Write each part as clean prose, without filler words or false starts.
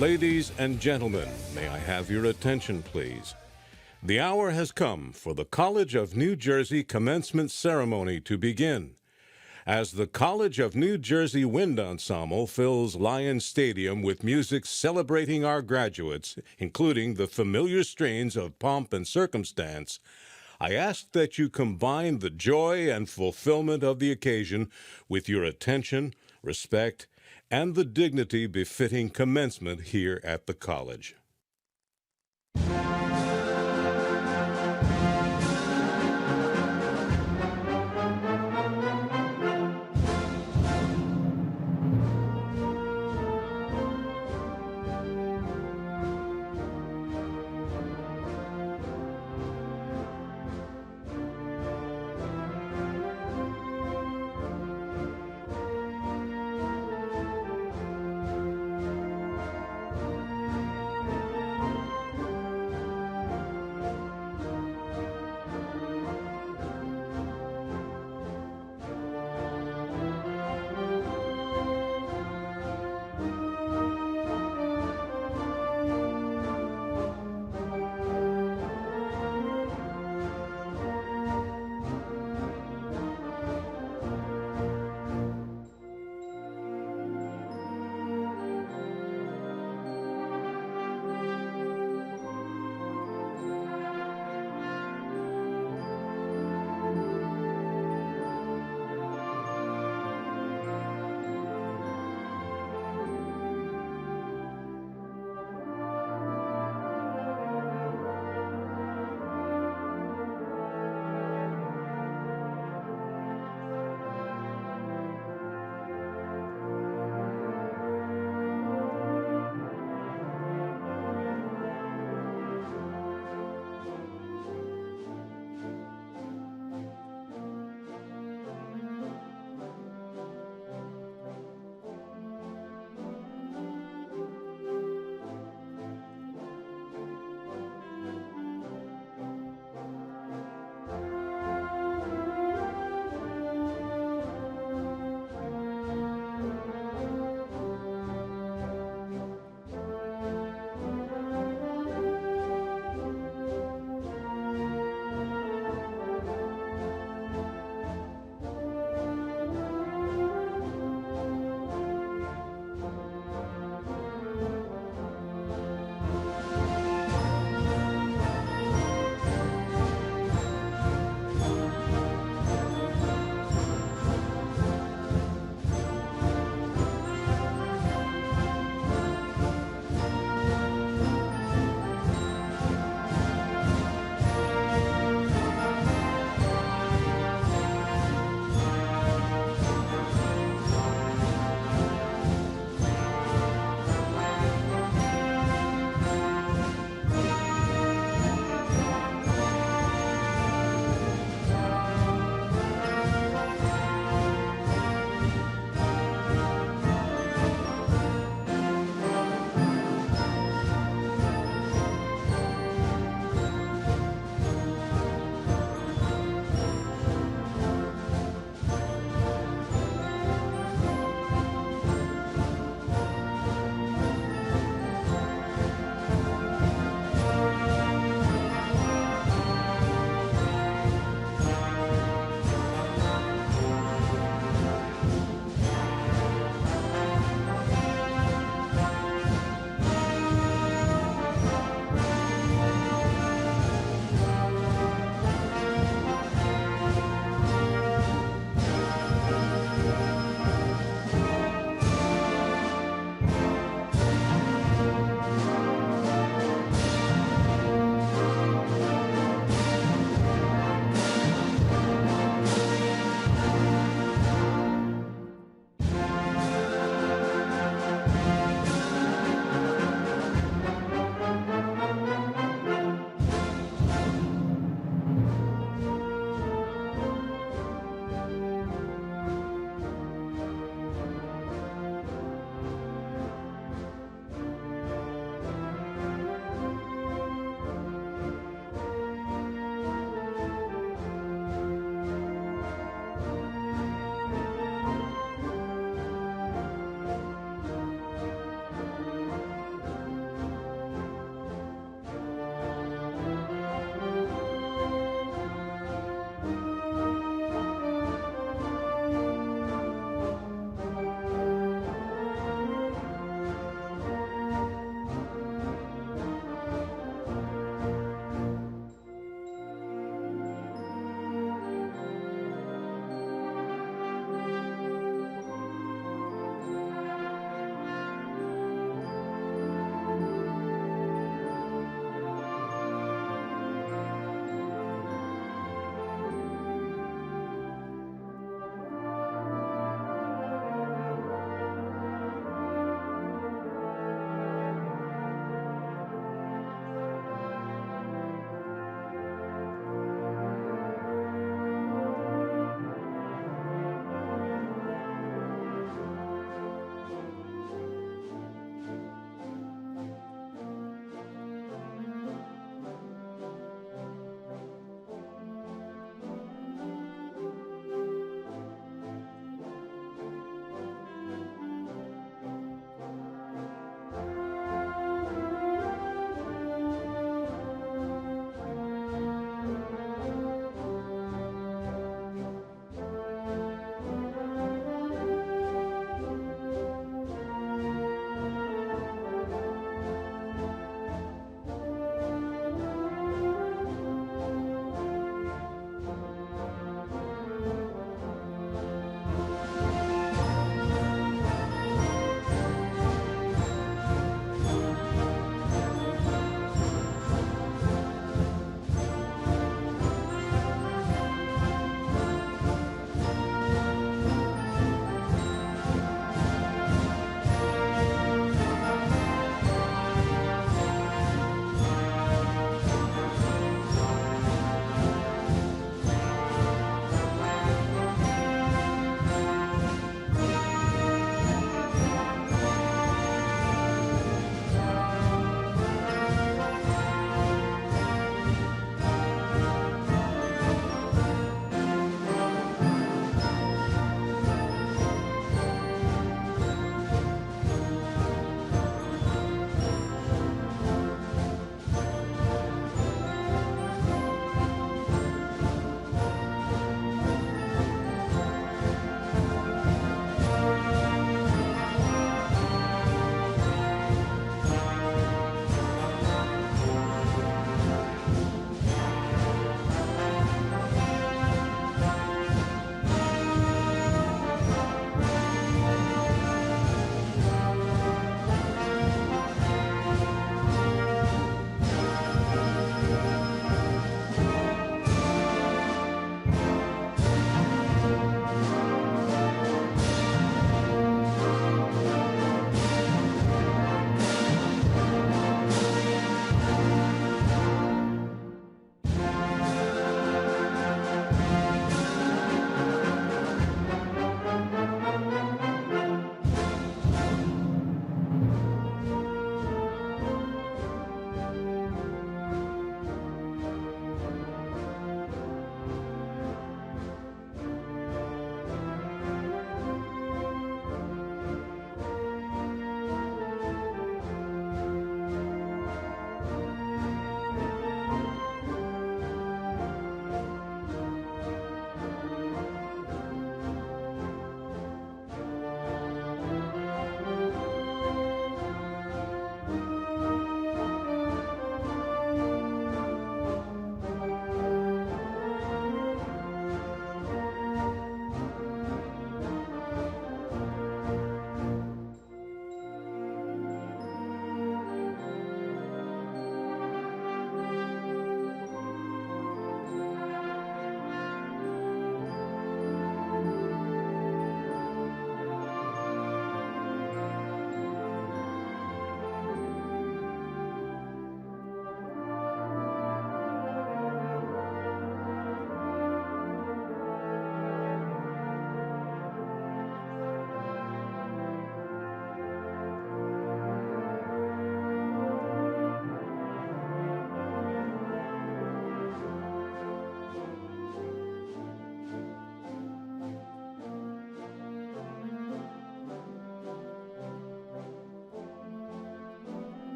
Ladies and gentlemen, may I have your attention, please? The hour has come for the College of New Jersey commencement ceremony to begin. As the College of New Jersey Wind Ensemble fills Lion Stadium with music celebrating our graduates, including the familiar strains of Pomp and Circumstance, I ask that you combine the joy and fulfillment of the occasion with your attention, respect, and the dignity befitting commencement here at the college.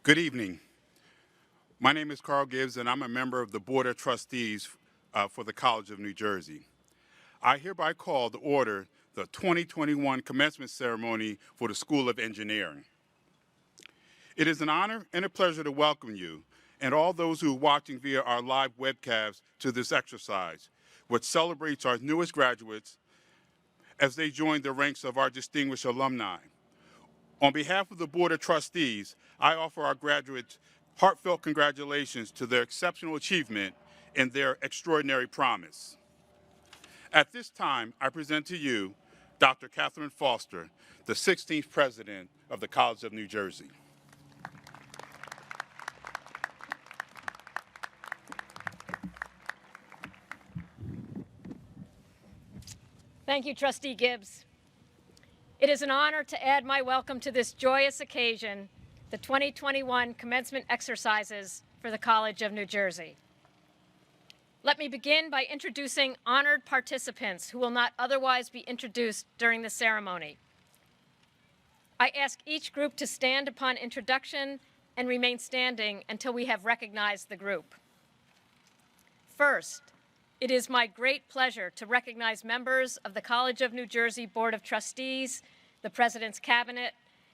Good evening. My name is Carl Gibbs, and I'm a member of the Board of Trustees for the College of New Jersey. I hereby call to order the 2021 commencement ceremony for the School of Engineering. It is an honor and a pleasure to welcome you and all those who are watching via our live webcast to this exercise, which celebrates our newest graduates as they join the ranks of our distinguished alumni. On behalf of the Board of Trustees, I offer our graduates heartfelt congratulations to their exceptional achievement and their extraordinary promise. At this time, I present to you Dr. Catherine Foster, the 16th President of the College of New Jersey. Thank you, Trustee Gibbs. It is an honor to add my welcome to this joyous occasion, the 2021 commencement exercises for the College of New Jersey. Let me begin by introducing honored participants who will not otherwise be introduced during the ceremony. I ask each group to stand upon introduction and remain standing until we have recognized the group. First, it is my great pleasure to recognize members of the College of New Jersey Board of Trustees, the President's Cabinet,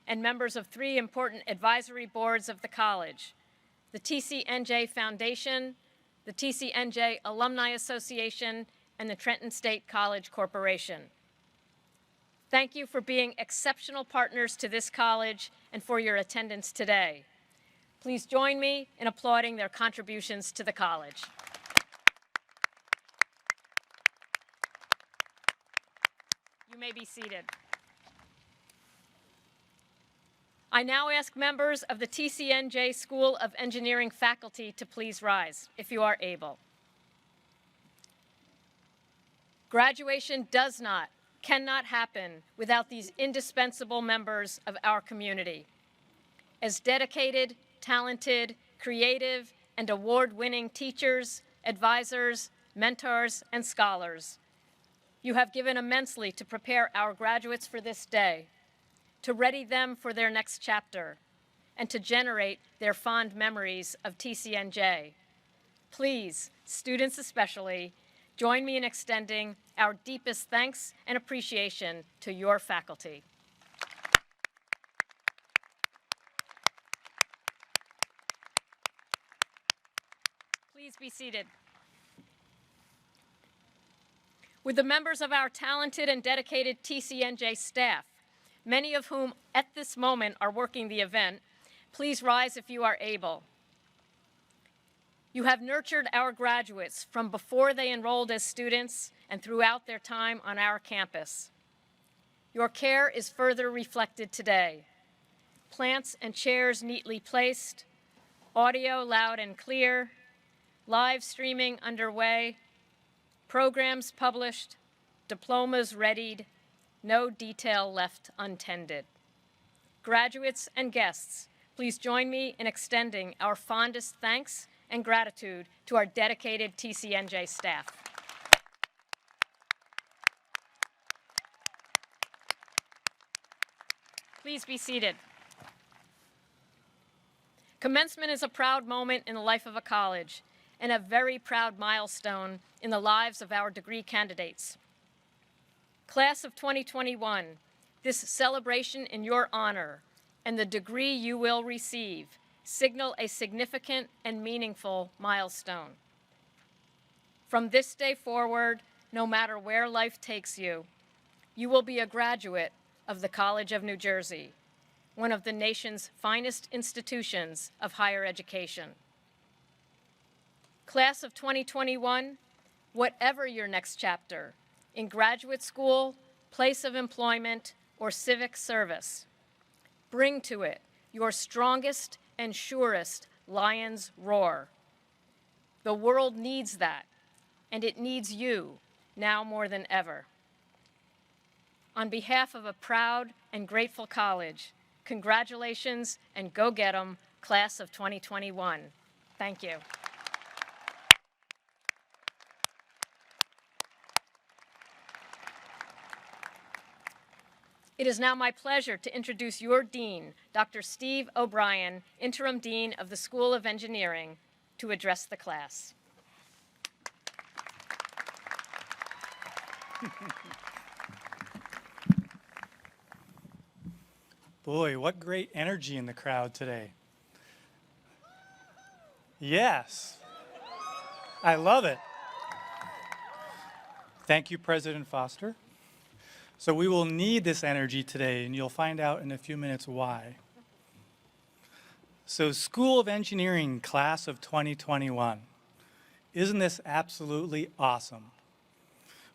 and members of 3 important advisory boards of the college: the TCNJ Foundation, the TCNJ Alumni Association, and the Trenton State College Corporation. Thank you for being exceptional partners to this college and for your attendance today. Please join me in applauding their contributions to the college. You may be seated. I now ask members of the TCNJ School of Engineering faculty to please rise, if you are able. Graduation cannot happen without these indispensable members of our community. As dedicated, talented, creative, and award-winning teachers, advisors, mentors, and scholars, you have given immensely to prepare our graduates for this day, to ready them for their next chapter, and to generate their fond memories of TCNJ. Please, students especially, join me in extending our deepest thanks and appreciation to your faculty. Please be seated. With the members of our talented and dedicated TCNJ staff, many of whom at this moment are working the event, please rise if you are able. You have nurtured our graduates from before they enrolled as students and throughout their time on our campus. Your care is further reflected today. Plants and chairs neatly placed, audio loud and clear, live streaming underway, programs published, diplomas readied, no detail left untended. Graduates and guests, please join me in extending our fondest thanks and gratitude to our dedicated TCNJ staff. Please be seated. Commencement is a proud moment in the life of a college and a very proud milestone in the lives of our degree candidates. Class of 2021, this celebration in your honor and the degree you will receive signal a significant and meaningful milestone. From this day forward, no matter where life takes you, you will be a graduate of the College of New Jersey, one of the nation's finest institutions of higher education. Class of 2021, whatever your next chapter, in graduate school, place of employment, or civic service, bring to it your strongest and surest lion's roar. The world needs that, and it needs you now more than ever. On behalf of a proud and grateful college, congratulations and go get 'em, class of 2021. Thank you. It is now my pleasure to introduce your Dean, Dr. Steve O'Brien, Interim Dean of the School of Engineering, to address the class. Boy, what great energy in the crowd today. Yes, I love it. Thank you, President Foster. So we will need this energy today, and you'll find out in a few minutes why. So School of Engineering, class of 2021. Isn't this absolutely awesome?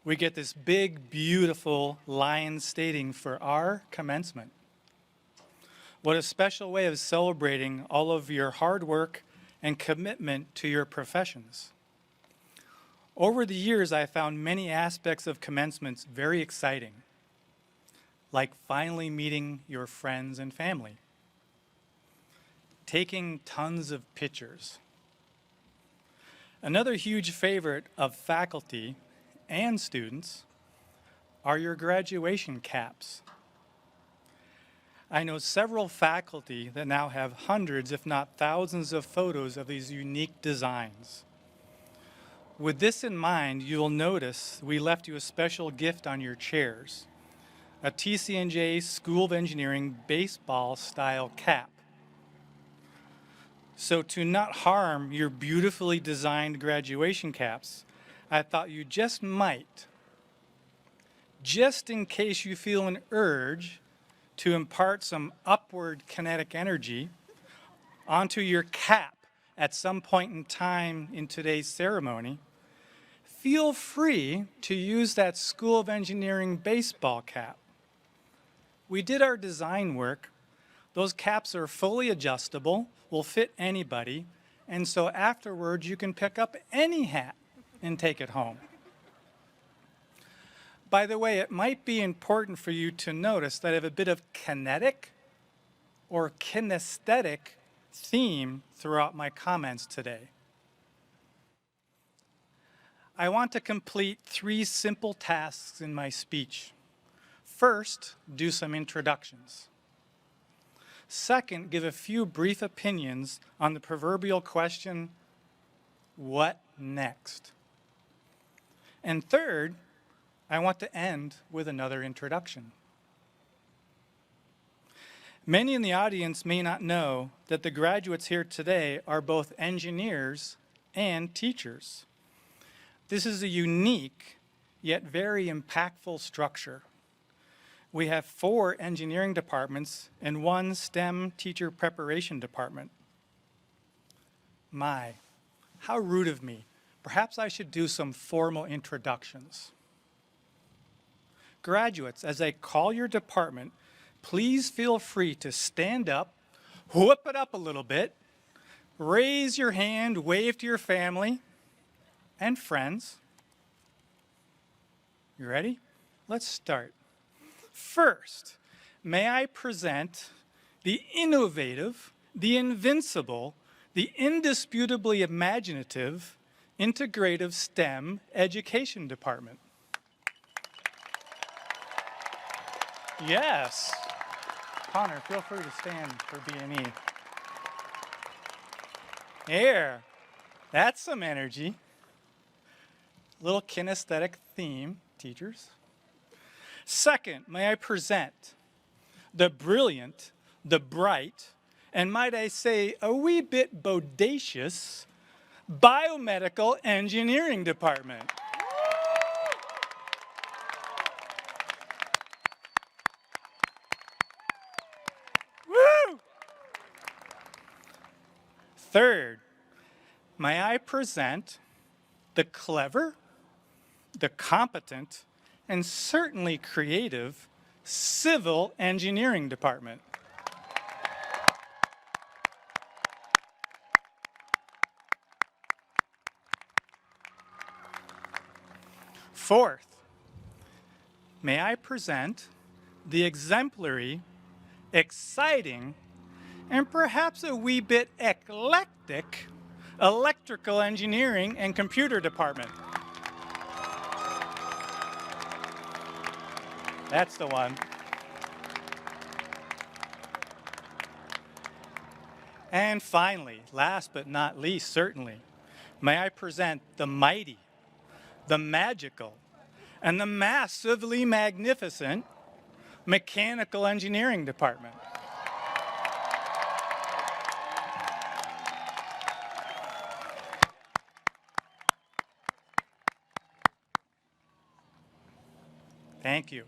We get this big, beautiful lion stating for our commencement. What a special way of celebrating all of your hard work and commitment to your professions. Over the years, I found many aspects of commencements very exciting, like finally meeting your friends and family, taking tons of pictures. Another huge favorite of faculty and students are your graduation caps. I know several faculty that now have hundreds, if not thousands, of photos of these unique designs. With this in mind, you will notice we left you a special gift on your chairs, a TCNJ School of Engineering baseball style cap. So to not harm your beautifully designed graduation caps, I thought you just might, just in case you feel an urge to impart some upward kinetic energy onto your cap at some point in time in today's ceremony, feel free to use that School of Engineering baseball cap. We did our design work. Those caps are fully adjustable, will fit anybody, and so afterwards you can pick up any hat and take it home. By the way, it might be important for you to notice that I have a bit of kinetic or kinesthetic theme throughout my comments today. I want to complete 3 simple tasks in my speech. First, do some introductions. Second, give a few brief opinions on the proverbial question, what next? And third, I want to end with another introduction. Many in the audience may not know that the graduates here today are both engineers and teachers. This is a unique yet very impactful structure. We have 4 engineering departments and 1 STEM teacher preparation department. My, how rude of me. Perhaps I should do some formal introductions. Graduates, as I call your department, please feel free to stand up, whoop it up a little bit, raise your hand, wave to your family and friends. You ready? Let's start. First, may I present the innovative, the invincible, the indisputably imaginative, integrative STEM education department. Yes. Connor, feel free to stand for B&E. There. That's some energy. Little kinesthetic theme, teachers. Second, may I present the brilliant, the bright, and might I say a wee bit bodacious biomedical engineering department. Woo! Third, may I present the clever, the competent, and certainly creative civil engineering department. Fourth, may I present the exemplary, exciting, and perhaps a wee bit eclectic electrical engineering and computer department. That's the one. And finally, last but not least, certainly, may I present the mighty, the magical, and the massively magnificent Mechanical Engineering Department. Thank you.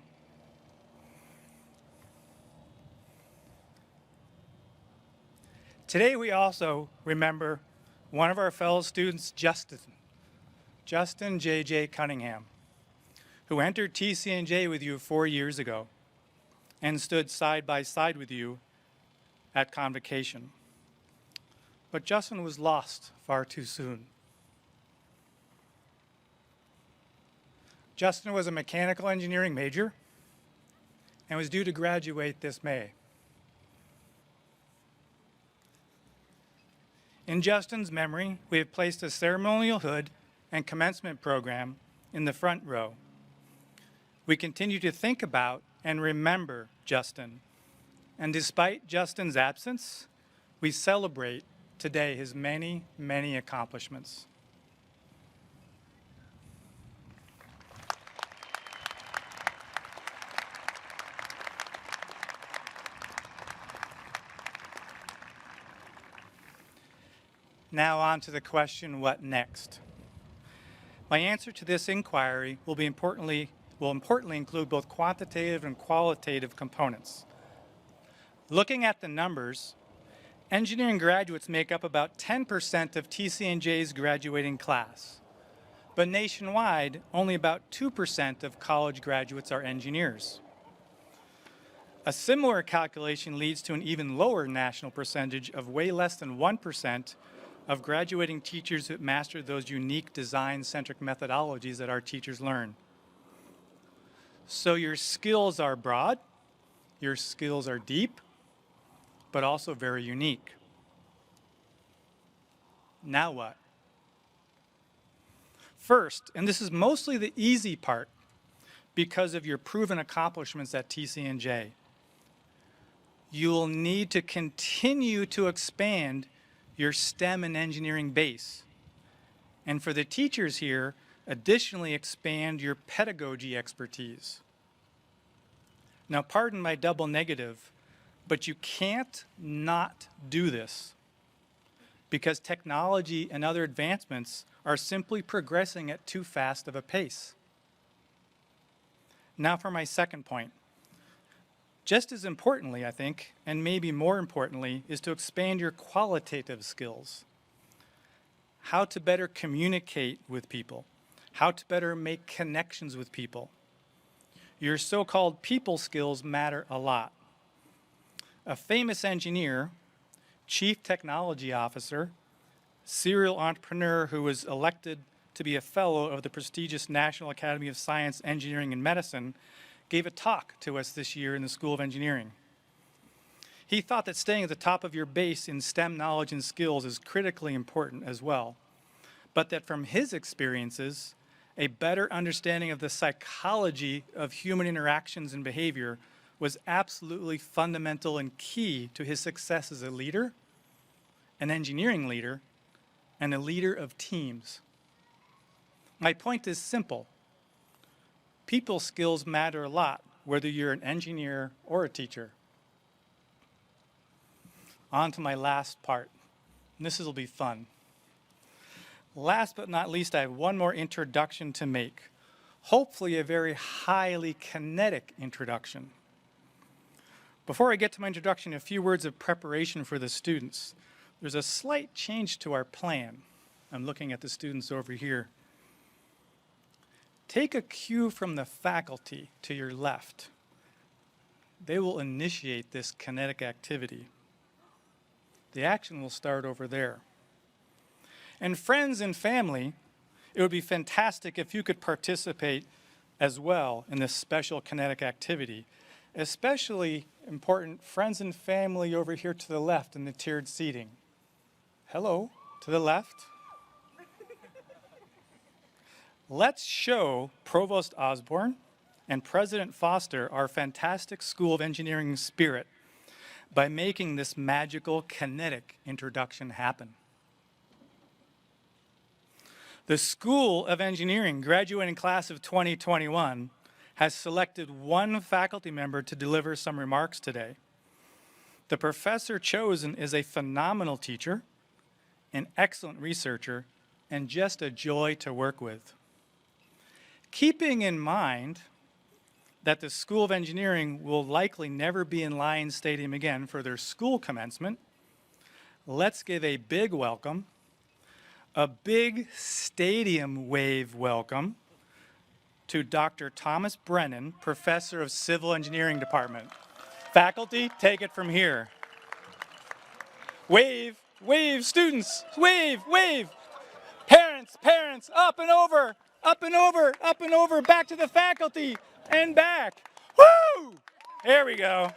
Today we also remember one of our fellow students, Justin J.J. Cunningham, who entered TCNJ with you 4 years ago and stood side by side with you at convocation. But Justin was lost far too soon. Justin was a mechanical engineering major and was due to graduate this May. In Justin's memory, we have placed a ceremonial hood and commencement program in the front row. We continue to think about and remember Justin. And despite Justin's absence, we celebrate today his many, many accomplishments. Now on to the question, what next? My answer to this inquiry will importantly include both quantitative and qualitative components. Looking at the numbers, engineering graduates make up about 10% of TCNJ's graduating class. But nationwide, only about 2% of college graduates are engineers. A similar calculation leads to an even lower national percentage of way less than 1% of graduating teachers who master those unique design-centric methodologies that our teachers learn. So your skills are broad, your skills are deep, but also very unique. Now what? First, and this is mostly the easy part because of your proven accomplishments at TCNJ, you will need to continue to expand your STEM and engineering base. And for the teachers here, additionally expand your pedagogy expertise. Now, pardon my double negative, but you can't not do this because technology and other advancements are simply progressing at too fast of a pace. Now for my second point. Just as importantly, I think, and maybe more importantly, is to expand your qualitative skills. How to better communicate with people, how to better make connections with people. Your so-called people skills matter a lot. A famous engineer, chief technology officer, serial entrepreneur who was elected to be a fellow of the prestigious National Academy of Science, Engineering, and Medicine, gave a talk to us this year in the School of Engineering. He thought that staying at the top of your base in STEM knowledge and skills is critically important as well, but that from his experiences, a better understanding of the psychology of human interactions and behavior was absolutely fundamental and key to his success as a leader, an engineering leader, and a leader of teams. My point is simple. People skills matter a lot, whether you're an engineer or a teacher. On to my last part. And this will be fun. Last but not least, I have one more introduction to make. Hopefully a very highly kinetic introduction. Before I get to my introduction, a few words of preparation for the students. There's a slight change to our plan. I'm looking at the students over here. Take a cue from the faculty to your left. They will initiate this kinetic activity. The action will start over there. And friends and family, it would be fantastic if you could participate as well in this special kinetic activity. Especially important, friends and family over here to the left in the tiered seating. Hello, to the left. Let's show Provost Osborne and President Foster our fantastic School of Engineering spirit by making this magical kinetic introduction happen. The School of Engineering graduating class of 2021 has selected one faculty member to deliver some remarks today. The professor chosen is a phenomenal teacher, an excellent researcher, and just a joy to work with. Keeping in mind that the School of Engineering will likely never be in Lions Stadium again for their school commencement, let's give a big welcome, a big stadium wave welcome to Dr. Thomas Brennan, Professor of Civil Engineering Department. Faculty, take it from here. Wave, wave, students, wave, wave. Parents, parents, up and over, up and over, up and over, back to the faculty and back. Woo! There we go.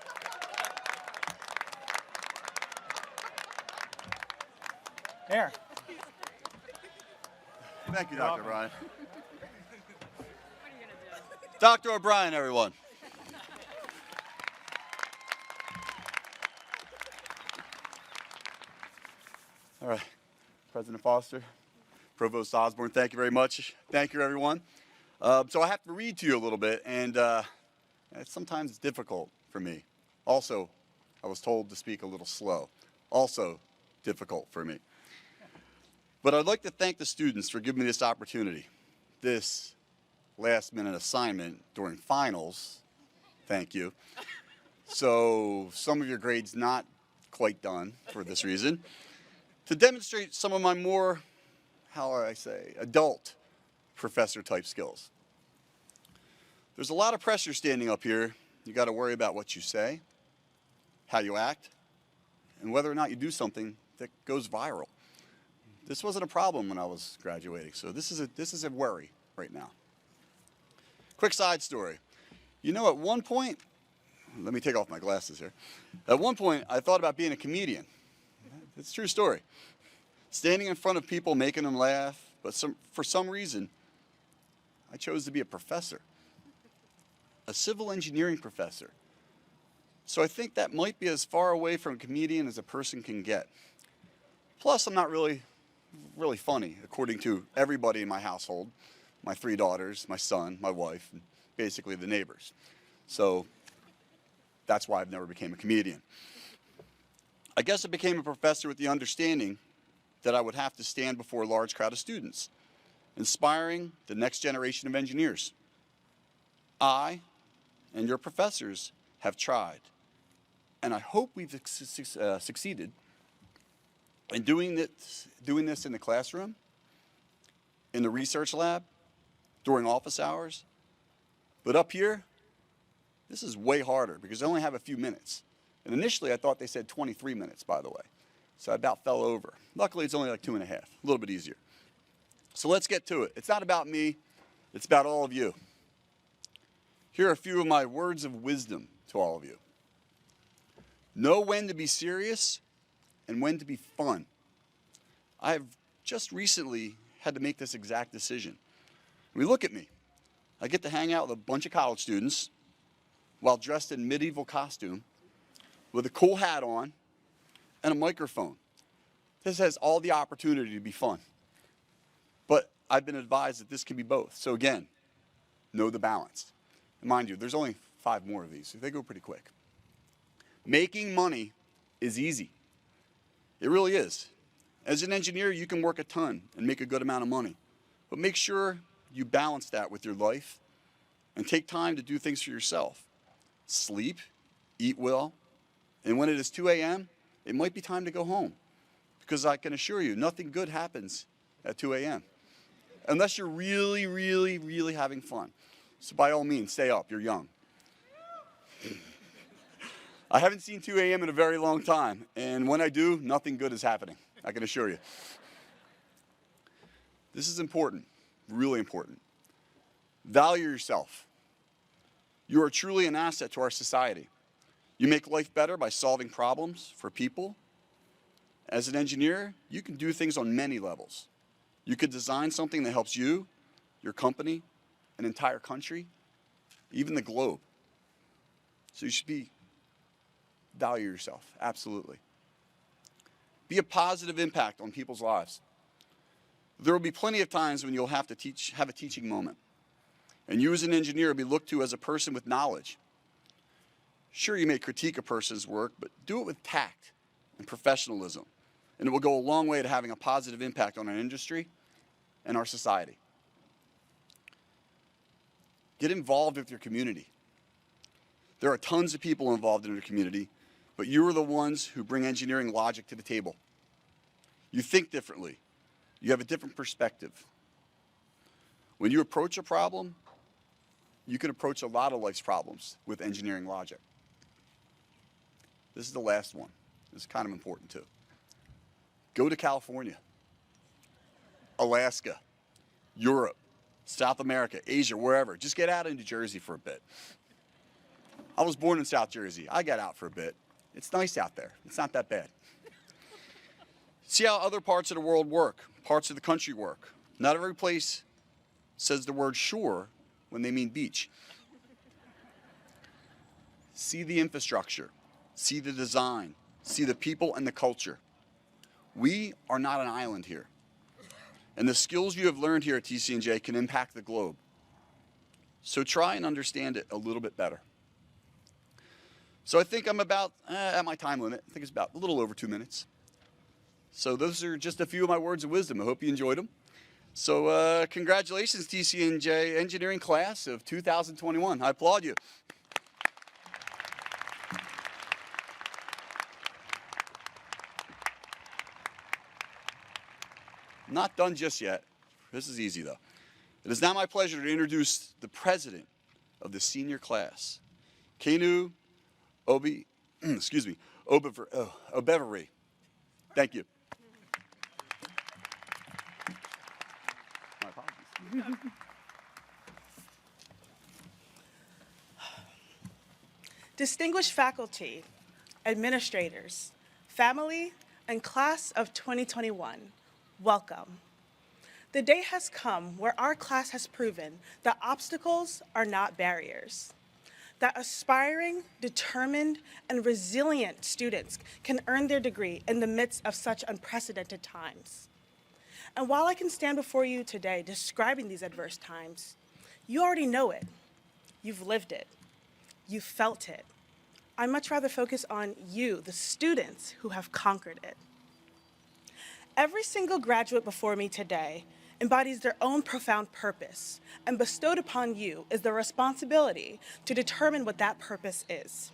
There. Thank you, Dr. O'Brien. Dr. O'Brien, everyone. All right, President Foster, Provost Osborne, thank you very much. Thank you, everyone. So I have to read to you a little bit, and sometimes it's difficult for me. Also, I was told to speak a little slow. Also, difficult for me. But I'd like to thank the students for giving me this opportunity, this last-minute assignment during finals. Thank you. So some of your grades not quite done for this reason. To demonstrate some of my more, how do I say, adult professor-type skills. There's a lot of pressure standing up here. You got to worry about what you say, how you act, and whether or not you do something that goes viral. This wasn't a problem when I was graduating, so this is a worry right now. Quick side story. You know, at one point, let me take off my glasses here. At one point, I thought about being a comedian. It's a true story. Standing in front of people, making them laugh, but for some reason, I chose to be a professor, a civil engineering professor. So I think that might be as far away from a comedian as a person can get. Plus, I'm not really funny, according to everybody in my household, my 3 daughters, my son, my wife, and basically the neighbors. So that's why I've never became a comedian. I guess I became a professor with the understanding that I would have to stand before a large crowd of students, inspiring the next generation of engineers. I and your professors have tried, and I hope we've succeeded in doing this in the classroom, in the research lab, during office hours. But up here, this is way harder because I only have a few minutes. And initially, I thought they said 23 minutes, by the way. So I about fell over. Luckily, it's only like 2.5, a little bit easier. So let's get to it. It's not about me, it's about all of you. Here are a few of my words of wisdom to all of you. Know when to be serious and when to be fun. I've just recently had to make this exact decision. I mean, look at me. I get to hang out with a bunch of college students while dressed in medieval costume with a cool hat on and a microphone. This has all the opportunity to be fun. But I've been advised that this can be both. So again, know the balance. And mind you, there's only 5 more of these, so they go pretty quick. Making money is easy. It really is. As an engineer, you can work a ton and make a good amount of money. But make sure you balance that with your life and take time to do things for yourself. Sleep, eat well, and when it is 2 a.m., it might be time to go home. Because I can assure you, nothing good happens at 2 a.m. Unless you're really, really, really having fun. So by all means, stay up, you're young. I haven't seen 2 a.m. in a very long time, and when I do, nothing good is happening, I can assure you. This is important, really important. Value yourself. You are truly an asset to our society. You make life better by solving problems for people. As an engineer, you can do things on many levels. You could design something that helps you, your company, an entire country, even the globe. So you should be value yourself, absolutely. Be a positive impact on people's lives. There will be plenty of times when you'll have to have a teaching moment. And you as an engineer will be looked to as a person with knowledge. Sure, you may critique a person's work, but do it with tact and professionalism. And it will go a long way to having a positive impact on our industry and our society. Get involved with your community. There are tons of people involved in your community, but you are the ones who bring engineering logic to the table. You think differently. You have a different perspective. When you approach a problem, you can approach a lot of life's problems with engineering logic. This is the last one. This is kind of important too. Go to California, Alaska, Europe, South America, Asia, wherever. Just get out into Jersey for a bit. I was born in South Jersey. I got out for a bit. It's nice out there. It's not that bad. See how other parts of the world work, parts of the country work. Not every place says the word shore when they mean beach. See the infrastructure, see the design, see the people and the culture. We are not an island here. And the skills you have learned here at TCNJ can impact the globe. So try and understand it a little bit better. So I think I'm about at my time limit. I think it's about a little over 2 minutes. So those are just a few of my words of wisdom. I hope you enjoyed them. So congratulations, TCNJ engineering class of 2021. I applaud you. Not done just yet. This is easy though. It is now my pleasure to introduce the president of the senior class, Kenu Obevery. Thank you. My apologies. Distinguished faculty, administrators, family, and class of 2021, welcome. The day has come where our class has proven that obstacles are not barriers, that aspiring, determined, and resilient students can earn their degree in the midst of such unprecedented times. And while I can stand before you today describing these adverse times, you already know it. You've lived it. You've felt it. I'd much rather focus on you, the students who have conquered it. Every single graduate before me today embodies their own profound purpose, and bestowed upon you is the responsibility to determine what that purpose is.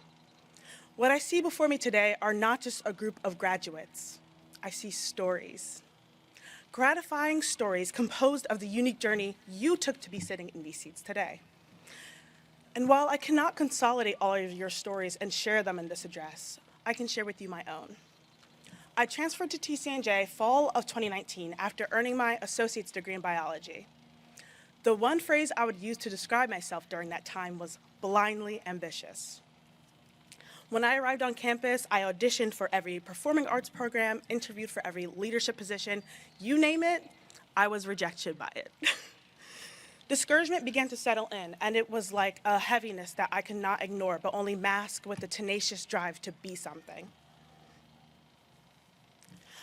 What I see before me today are not just a group of graduates. I see stories. Gratifying stories composed of the unique journey you took to be sitting in these seats today. And while I cannot consolidate all of your stories and share them in this address, I can share with you my own. I transferred to TCNJ fall of 2019 after earning my associate's degree in biology. The one phrase I would use to describe myself during that time was blindly ambitious. When I arrived on campus, I auditioned for every performing arts program, interviewed for every leadership position, you name it, I was rejected by it. Discouragement began to settle in, and it was like a heaviness that I could not ignore, but only mask with a tenacious drive to be something.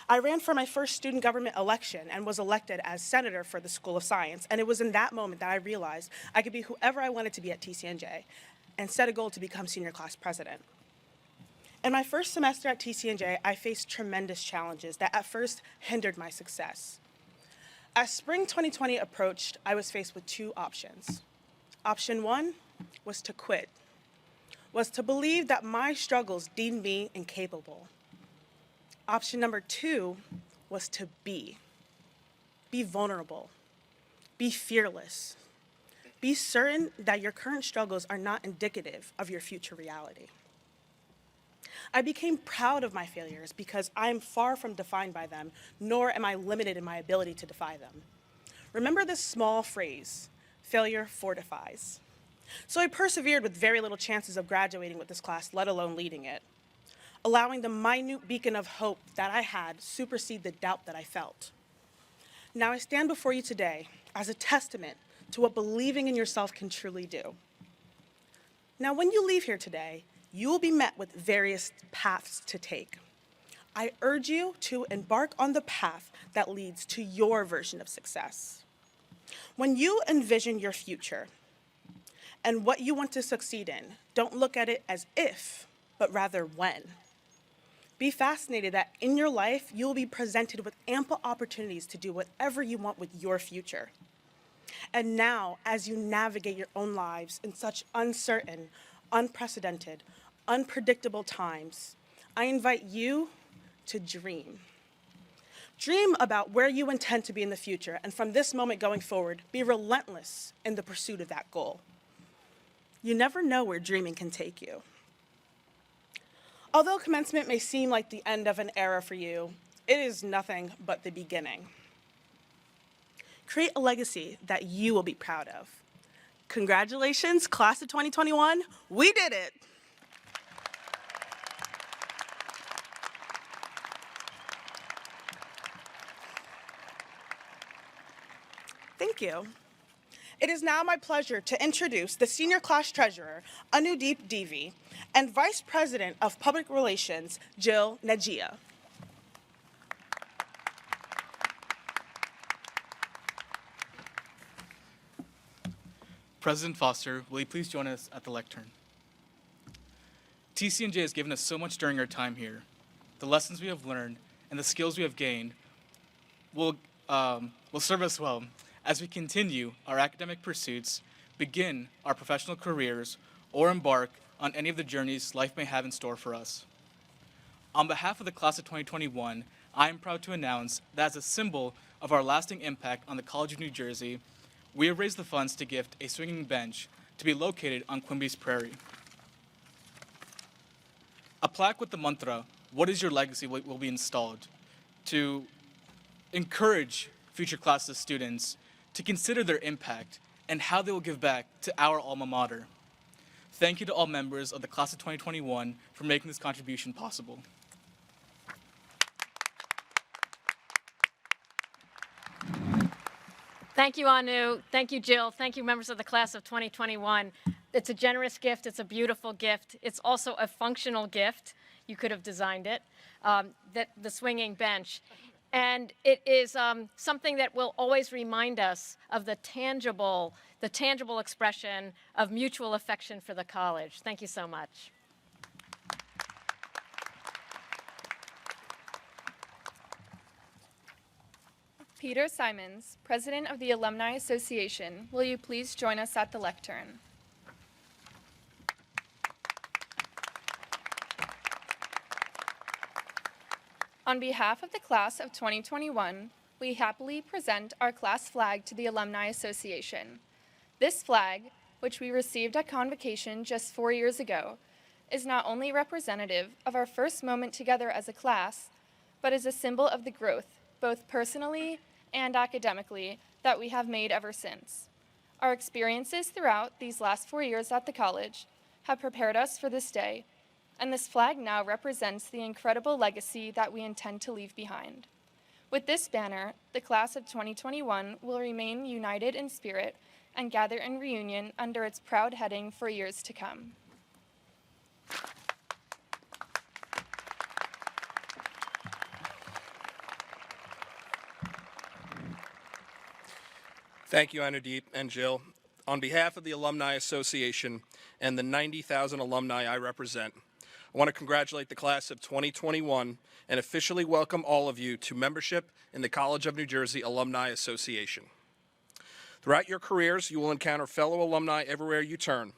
I ran for my first student government election and was elected as senator for the School of Science, and it was in that moment that I realized I could be whoever I wanted to be at TCNJ and set a goal to become senior class president. In my first semester at TCNJ, I faced tremendous challenges that at first hindered my success. As spring 2020 approached, I was faced with two options. Option one was to quit, was to believe that my struggles deemed me incapable. Option number two was to be vulnerable, be fearless, be certain that your current struggles are not indicative of your future reality. I became proud of my failures because I am far from defined by them, nor am I limited in my ability to defy them. Remember this small phrase, failure fortifies. So I persevered with very little chances of graduating with this class, let alone leading it, allowing the minute beacon of hope that I had supersede the doubt that I felt. Now I stand before you today as a testament to what believing in yourself can truly do. Now when you leave here today, you will be met with various paths to take. I urge you to embark on the path that leads to your version of success. When you envision your future and what you want to succeed in, don't look at it as if, but rather when. Be fascinated that in your life, you will be presented with ample opportunities to do whatever you want with your future. And now, as you navigate your own lives in such uncertain, unprecedented, unpredictable times, I invite you to dream. Dream about where you intend to be in the future, and from this moment going forward, be relentless in the pursuit of that goal. You never know where dreaming can take you. Although commencement may seem like the end of an era for you, it is nothing but the beginning. Create a legacy that you will be proud of. Congratulations, class of 2021, we did it! Thank you. It is now my pleasure to introduce the Senior Class Treasurer, Anudeep Deevy, and Vice President of Public Relations, Jill Najia. President Foster, will you please join us at the lectern? TCNJ has given us so much during our time here. The lessons we have learned and the skills we have gained will serve us well as we continue our academic pursuits, begin our professional careers, or embark on any of the journeys life may have in store for us. On behalf of the class of 2021, I am proud to announce that as a symbol of our lasting impact on the College of New Jersey, we have raised the funds to gift a swinging bench to be located on Quimby's Prairie. A plaque with the mantra, "What is your legacy?" will be installed to encourage future classes of students to consider their impact and how they will give back to our alma mater. Thank you to all members of the class of 2021 for making this contribution possible. Thank you, Anu. Thank you, Jill. Thank you, members of the class of 2021. It's a generous gift. It's a beautiful gift. It's also a functional gift. You could have designed it, the swinging bench. And it is something that will always remind us of the tangible expression of mutual affection for the college. Thank you so much. Peter Simons, President of the Alumni Association, will you please join us at the lectern? On behalf of the class of 2021, we happily present our class flag to the Alumni Association. This flag, which we received at convocation just 4 years ago, is not only representative of our first moment together as a class, but is a symbol of the growth, both personally and academically, that we have made ever since. Our experiences throughout these last 4 years at the college have prepared us for this day, and this flag now represents the incredible legacy that we intend to leave behind. With this banner, the class of 2021 will remain united in spirit and gather in reunion under its proud heading for years to come. Thank you, Anudeep and Jill. On behalf of the Alumni Association and the 90,000 alumni I represent, I want to congratulate the class of 2021 and officially welcome all of you to membership in the College of New Jersey Alumni Association. Throughout your careers, you will encounter fellow alumni everywhere you turn.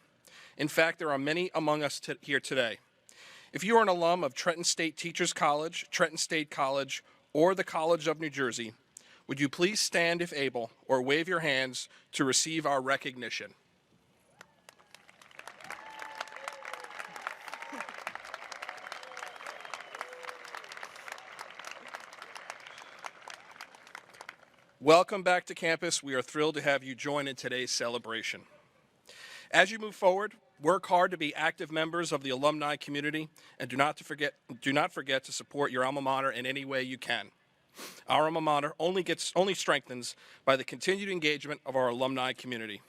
In fact, there are many among us here today. If you are an alum of Trenton State Teachers College, Trenton State College, or the College of New Jersey, would you please stand if able or wave your hands to receive our recognition? Welcome back to campus. We are thrilled to have you join in today's celebration. As you move forward, work hard to be active members of the alumni community and do not forget to support your alma mater in any way you can. Our alma mater only strengthens by the continued engagement of our alumni community.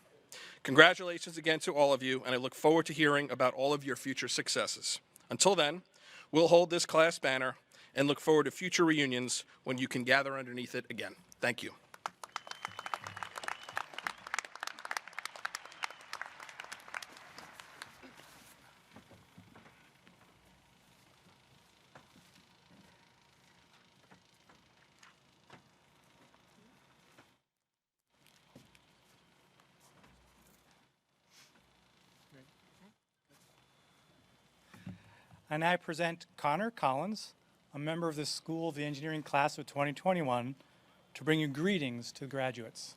Congratulations again to all of you, and I look forward to hearing about all of your future successes. Until then, we'll hold this class banner and look forward to future reunions when you can gather underneath it again. Thank you. And I present Connor Collins, a member of the School of the Engineering class of 2021, to bring you greetings to the graduates.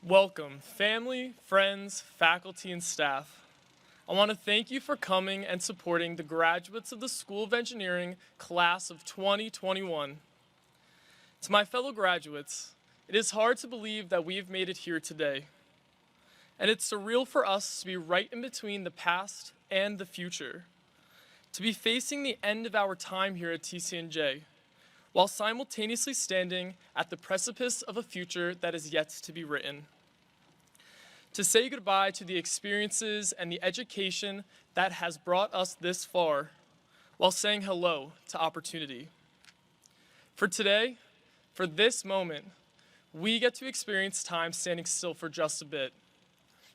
Welcome, family, friends, faculty, and staff. I want to thank you for coming and supporting the graduates of the School of Engineering class of 2021. To my fellow graduates, it is hard to believe that we have made it here today. And it's surreal for us to be right in between the past and the future, to be facing the end of our time here at TCNJ, while simultaneously standing at the precipice of a future that is yet to be written. To say goodbye to the experiences and the education that has brought us this far, while saying hello to opportunity. For today, for this moment, we get to experience time standing still for just a bit.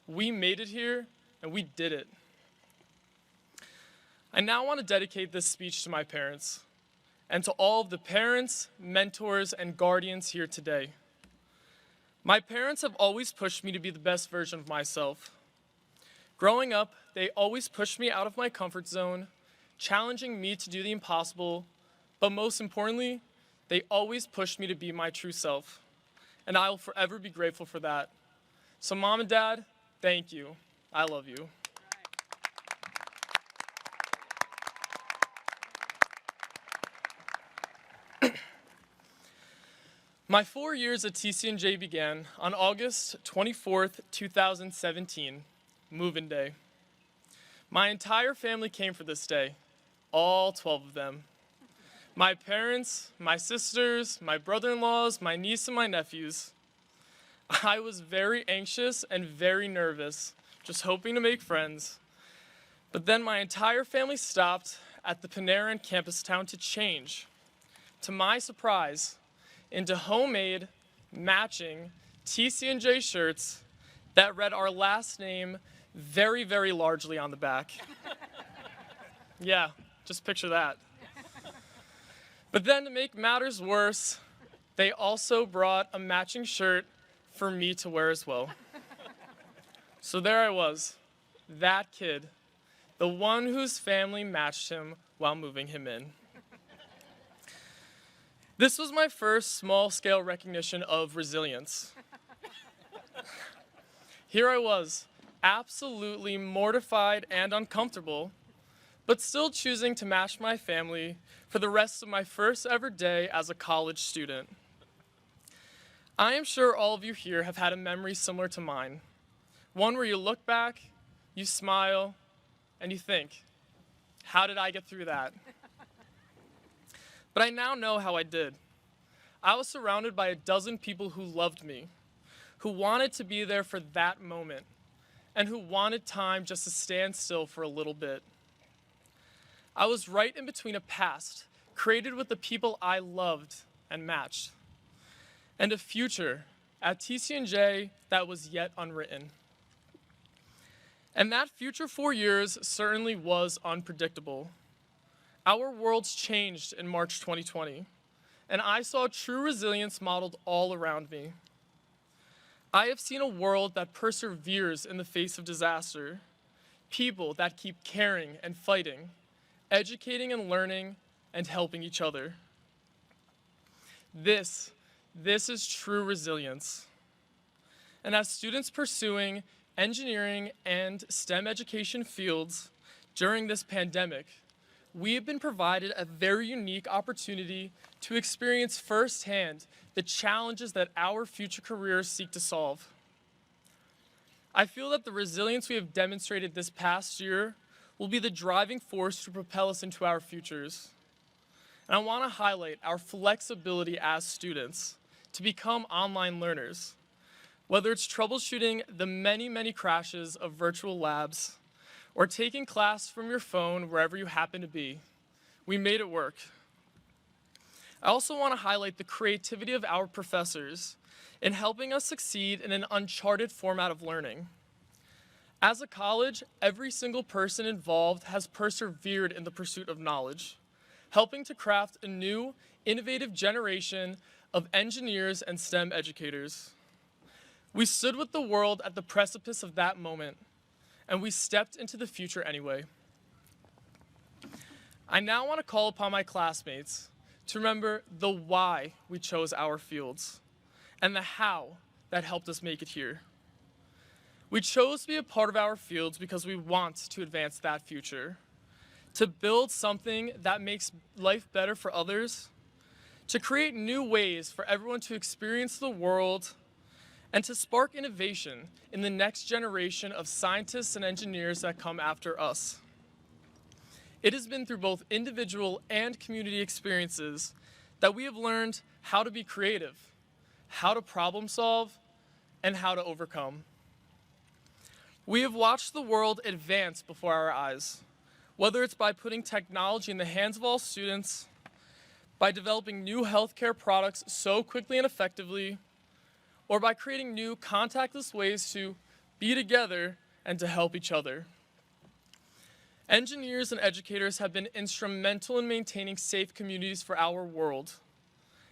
We made it here, and we did it. I now want to dedicate this speech to my parents, and to all of the parents, mentors, and guardians here today. My parents have always pushed me to be the best version of myself. Growing up, they always pushed me out of my comfort zone, challenging me to do the impossible, but most importantly, they always pushed me to be my true self. And I will forever be grateful for that. So Mom and Dad, thank you. I love you. My 4 years at TCNJ began on August 24th, 2017, move-in day. My entire family came for this day, all 12 of them. My parents, my sisters, my brother-in-laws, my niece, and my nephews. I was very anxious and very nervous, just hoping to make friends. But then my entire family stopped at the Panera in campus town to change, to my surprise, into homemade, matching TCNJ shirts that read our last name very, very largely on the back. Yeah, just picture that. But then to make matters worse, they also brought a matching shirt for me to wear as well. So there I was, that kid, the one whose family matched him while moving him in. This was my first small-scale recognition of resilience. Here I was, absolutely mortified and uncomfortable, but still choosing to match my family for the rest of my first ever day as a college student. I am sure all of you here have had a memory similar to mine, one where you look back, you smile, and you think, how did I get through that? But I now know how I did. I was surrounded by a dozen people who loved me, who wanted to be there for that moment, and who wanted time just to stand still for a little bit. I was right in between a past created with the people I loved and matched, and a future at TCNJ that was yet unwritten. And that future 4 years certainly was unpredictable. Our worlds changed in March 2020, and I saw true resilience modeled all around me. I have seen a world that perseveres in the face of disaster, people that keep caring and fighting, educating and learning, and helping each other. This is true resilience. And as students pursuing engineering and STEM education fields during this pandemic, we have been provided a very unique opportunity to experience firsthand the challenges that our future careers seek to solve. I feel that the resilience we have demonstrated this past year will be the driving force to propel us into our futures. And I want to highlight our flexibility as students to become online learners. Whether it's troubleshooting the many, many crashes of virtual labs or taking class from your phone wherever you happen to be, we made it work. I also want to highlight the creativity of our professors in helping us succeed in an uncharted format of learning. As a college, every single person involved has persevered in the pursuit of knowledge, helping to craft a new, innovative generation of engineers and STEM educators. We stood with the world at the precipice of that moment, and we stepped into the future anyway. I now want to call upon my classmates to remember the why we chose our fields and the how that helped us make it here. We chose to be a part of our fields because we want to advance that future, to build something that makes life better for others, to create new ways for everyone to experience the world, and to spark innovation in the next generation of scientists and engineers that come after us. It has been through both individual and community experiences that we have learned how to be creative, how to problem solve, and how to overcome. We have watched the world advance before our eyes, whether it's by putting technology in the hands of all students, by developing new healthcare products so quickly and effectively, or by creating new contactless ways to be together and to help each other. Engineers and educators have been instrumental in maintaining safe communities for our world.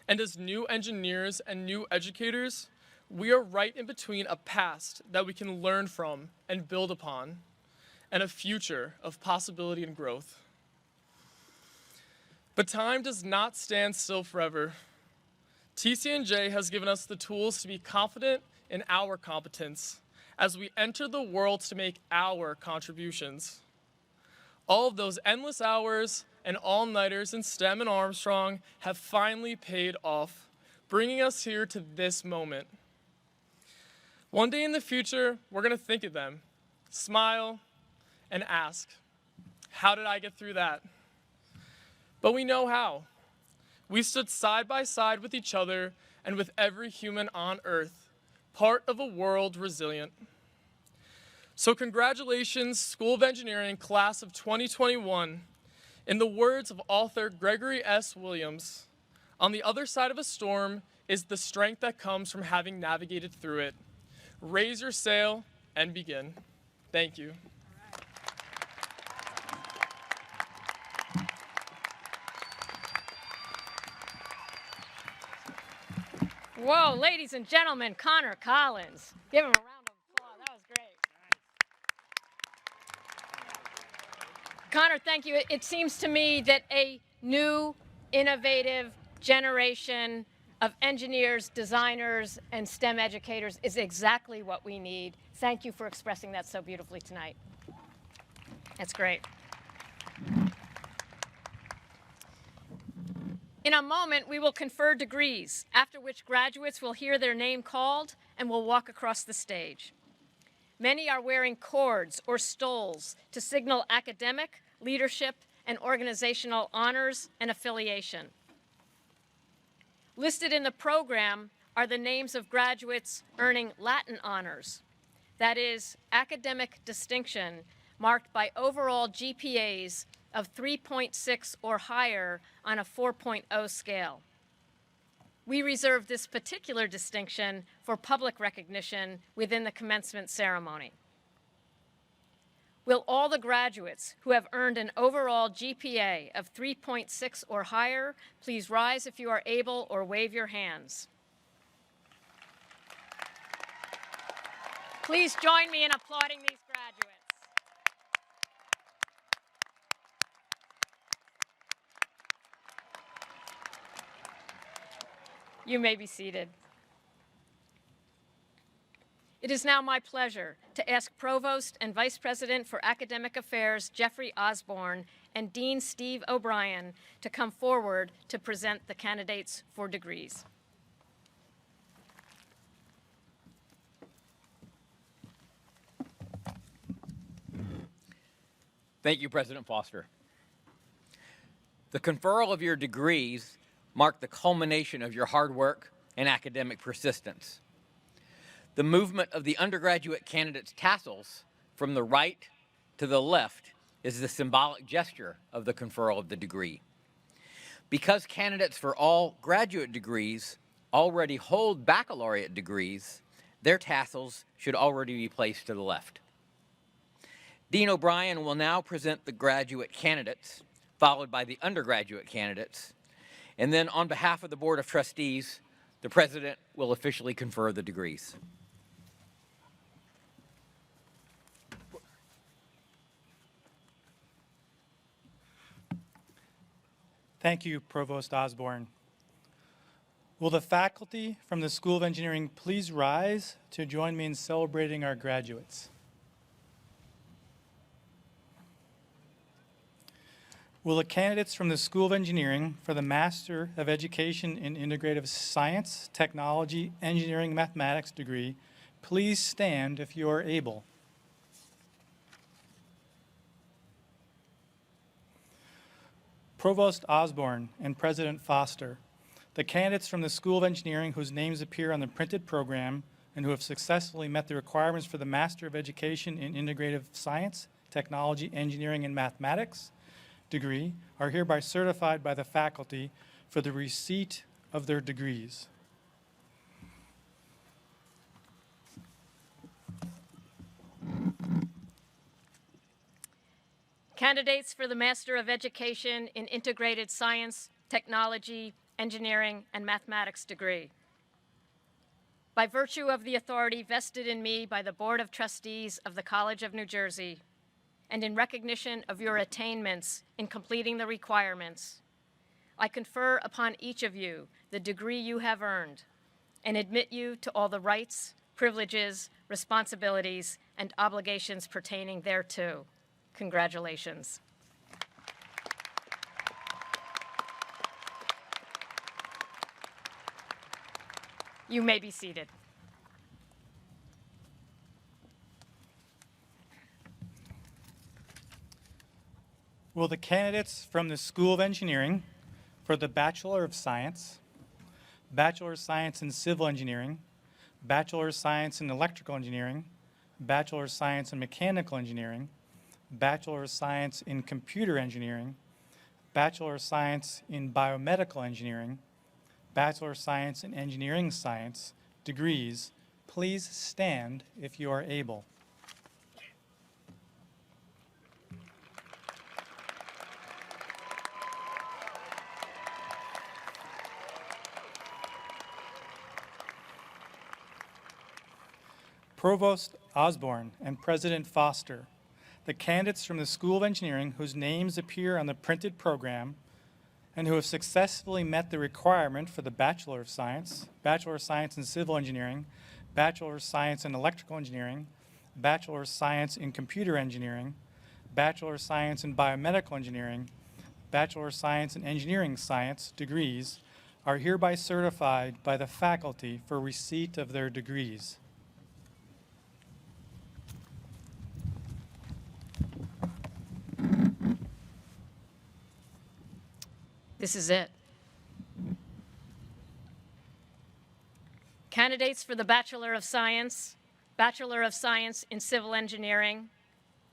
And as new engineers and new educators, we are right in between a past that we can learn from and build upon, and a future of possibility and growth. But time does not stand still forever. TCNJ has given us the tools to be confident in our competence as we enter the world to make our contributions. All of those endless hours and all-nighters in STEM and Armstrong have finally paid off, bringing us here to this moment. One day in the future, we're going to think of them, smile, and ask, how did I get through that? But we know how. We stood side by side with each other and with every human on earth, part of a world resilient. So congratulations, School of Engineering, class of 2021. In the words of author Gregory S. Williams, on the other side of a storm is the strength that comes from having navigated through it. Raise your sail and begin. Thank you. Whoa, ladies and gentlemen, Connor Collins. Give him a round of applause. That was great. Connor, thank you. It seems to me that a new, innovative generation of engineers, designers, and STEM educators is exactly what we need. Thank you for expressing that so beautifully tonight. That's great. In a moment, we will confer degrees, after which graduates will hear their name called and will walk across the stage. Many are wearing cords or stoles to signal academic, leadership, and organizational honors and affiliation. Listed in the program are the names of graduates earning Latin honors, that is, academic distinction marked by overall GPAs of 3.6 or higher on a 4.0 scale. We reserve this particular distinction for public recognition within the commencement ceremony. Will all the graduates who have earned an overall GPA of 3.6 or higher please rise if you are able or wave your hands? Please join me in applauding these graduates. You may be seated. It is now my pleasure to ask Provost and Vice President for Academic Affairs Jeffrey Osborne and Dean Steve O'Brien to come forward to present the candidates for degrees. Thank you, President Foster. The conferral of your degrees mark the culmination of your hard work and academic persistence. The movement of the undergraduate candidates' tassels from the right to the left is the symbolic gesture of the conferral of the degree. Because candidates for all graduate degrees already hold baccalaureate degrees, their tassels should already be placed to the left. Dean O'Brien will now present the graduate candidates, followed by the undergraduate candidates, and then on behalf of the Board of Trustees, the President will officially confer the degrees. Thank you, Provost Osborne. Will the faculty from the School of Engineering please rise to join me in celebrating our graduates? Will the candidates from the School of Engineering for the Master of Education in Integrative Science, Technology, Engineering, Mathematics degree please stand if you are able? Provost Osborne and President Foster, the candidates from the School of Engineering whose names appear on the printed program and who have successfully met the requirements for the Master of Education in Integrative Science, Technology, Engineering, and Mathematics degree are hereby certified by the faculty for the receipt of their degrees. Candidates for the Master of Education in Integrated Science, Technology, Engineering, and Mathematics degree. By virtue of the authority vested in me by the Board of Trustees of the College of New Jersey, and in recognition of your attainments in completing the requirements, I confer upon each of you the degree you have earned and admit you to all the rights, privileges, responsibilities, and obligations pertaining thereto. Congratulations. You may be seated. Will the candidates from the School of Engineering for the Bachelor of Science, Bachelor of Science in Civil Engineering, Bachelor of Science in Electrical Engineering, Bachelor of Science in Mechanical Engineering, Bachelor of Science in Computer Engineering, Bachelor of Science in Biomedical Engineering, Bachelor of Science in Engineering Science degrees, please stand if you are able. Provost Osborne and President Foster, the candidates from the School of Engineering whose names appear on the printed program and who have successfully met the requirement for the Bachelor of Science, Bachelor of Science in Civil Engineering, Bachelor of Science in Electrical Engineering, Bachelor of Science in Computer Engineering, Bachelor of Science in Biomedical Engineering, Bachelor of Science in Engineering Science degrees are hereby certified by the faculty for receipt of their degrees. This is it. Candidates for the Bachelor of Science in Civil Engineering,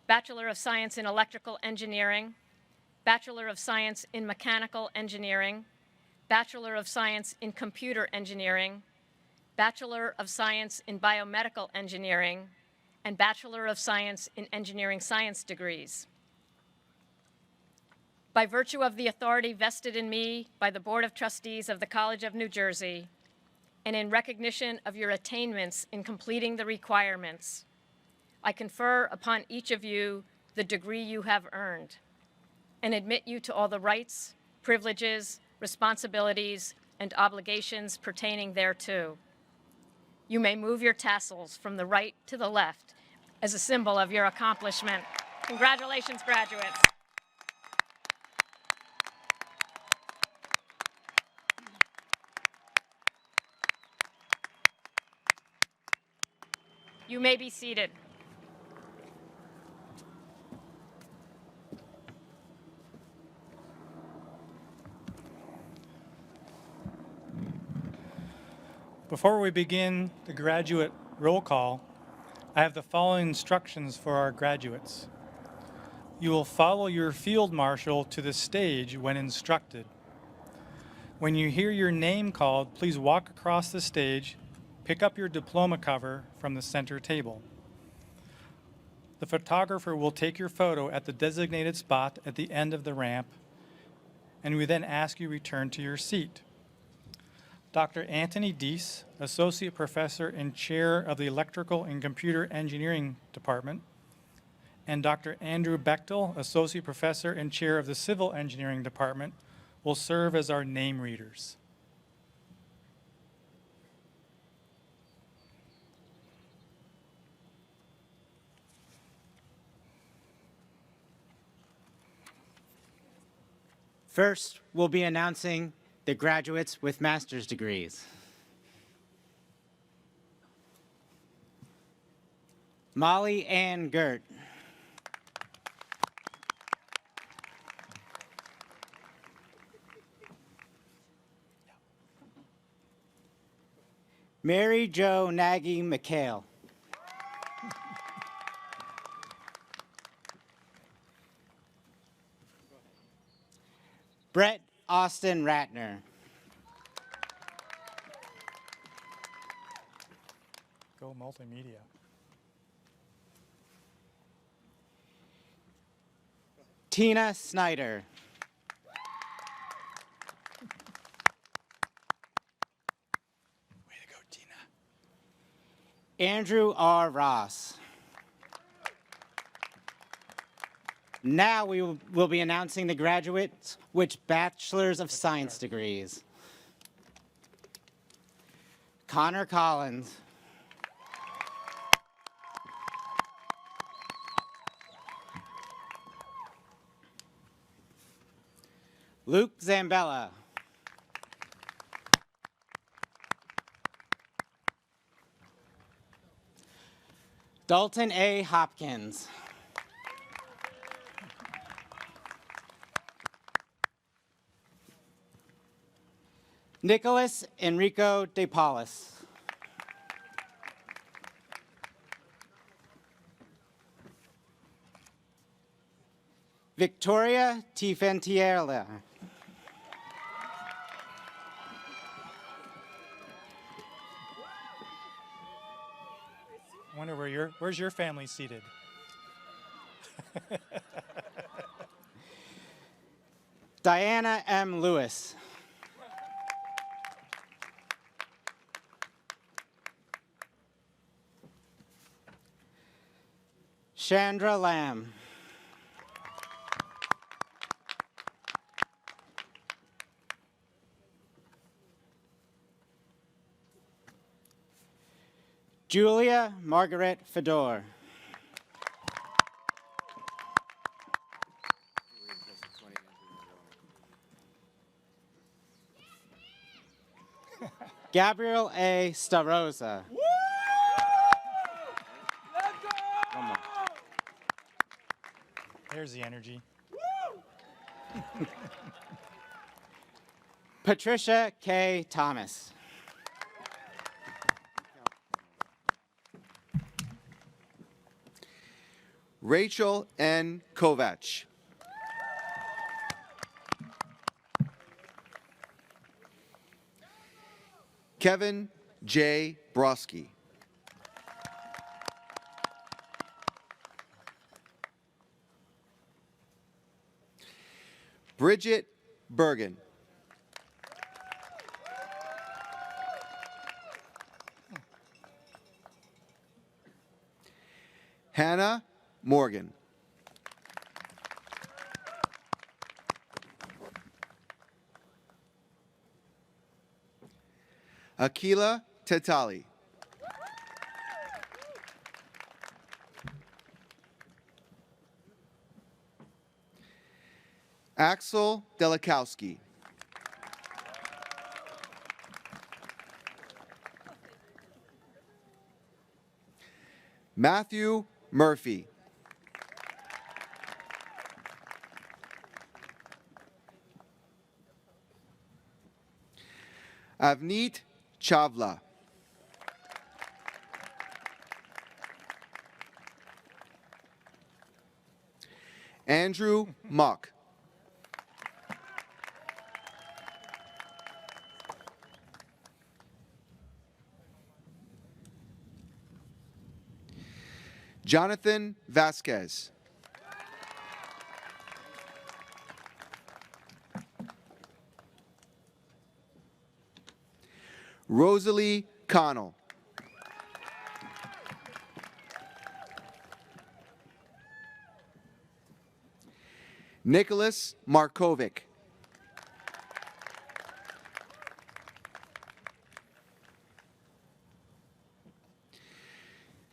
Bachelor of Science in Electrical Engineering, Bachelor of Science in Mechanical Engineering, Bachelor of Science in Computer Engineering, Bachelor of Science in Biomedical Engineering, and Bachelor of Science in Engineering Science degrees. By virtue of the authority vested in me by the Board of Trustees of the College of New Jersey, and in recognition of your attainments in completing the requirements, I confer upon each of you the degree you have earned, and admit you to all the rights, privileges, responsibilities, and obligations pertaining thereto. You may move your tassels from the right to the left as a symbol of your accomplishment. Congratulations, graduates. You may be seated. Before we begin the graduate roll call, I have the following instructions for our graduates. You will follow your field marshal to the stage when instructed. When you hear your name called, please walk across the stage, pick up your diploma cover from the center table. The photographer will take your photo at the designated spot at the end of the ramp, and we then ask you return to your seat. Dr. Anthony Deese, Associate Professor and Chair of the Electrical and Computer Engineering Department, and Dr. Andrew Bechtel, Associate Professor and Chair of the Civil Engineering Department, will serve as our name readers. First, we'll be announcing the graduates with master's degrees. Molly Ann Gert. Mary Jo Nagy McHale. Brett Austin Ratner. Go multimedia. Tina Snyder. Way to go, Tina. Andrew R. Ross. Now we will be announcing the graduates with Bachelors of Science degrees. Connor Collins. Luke Zambella. Dalton A. Hopkins. Nicholas Enrico De Paulus. Victoria Tifentiela. I wonder where's your family seated? Diana M. Lewis. Chandra Lamb. Julia Margaret Fedor. Gabriel A. Starosa. There's the energy. Patricia K. Thomas. Rachel N. Kovach. Kevin J. Broski. Bridget Bergen. Hannah Morgan. Akila Tetali. Axel Delikowski. Matthew Murphy. Avneet Chavla. Andrew Mock. Jonathan Vasquez. Rosalie Connell. Nicholas Markovic.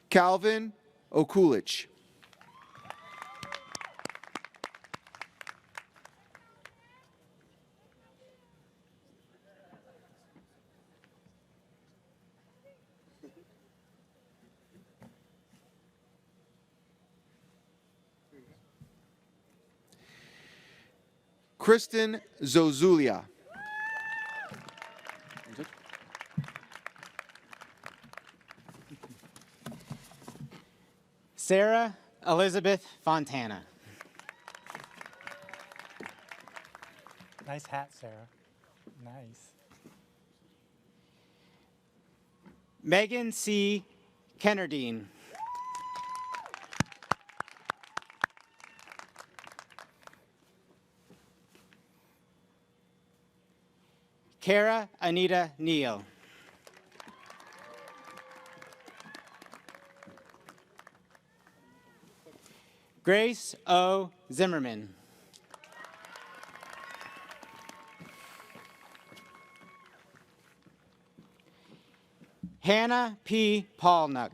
Calvin Okulich. Kristen Zozulia. Sarah Elizabeth Fontana. Nice hat, Sarah. Nice. Megan C. Kennardine. Kara Anita Neal. Grace O. Zimmerman. Hannah P. Paulnuck.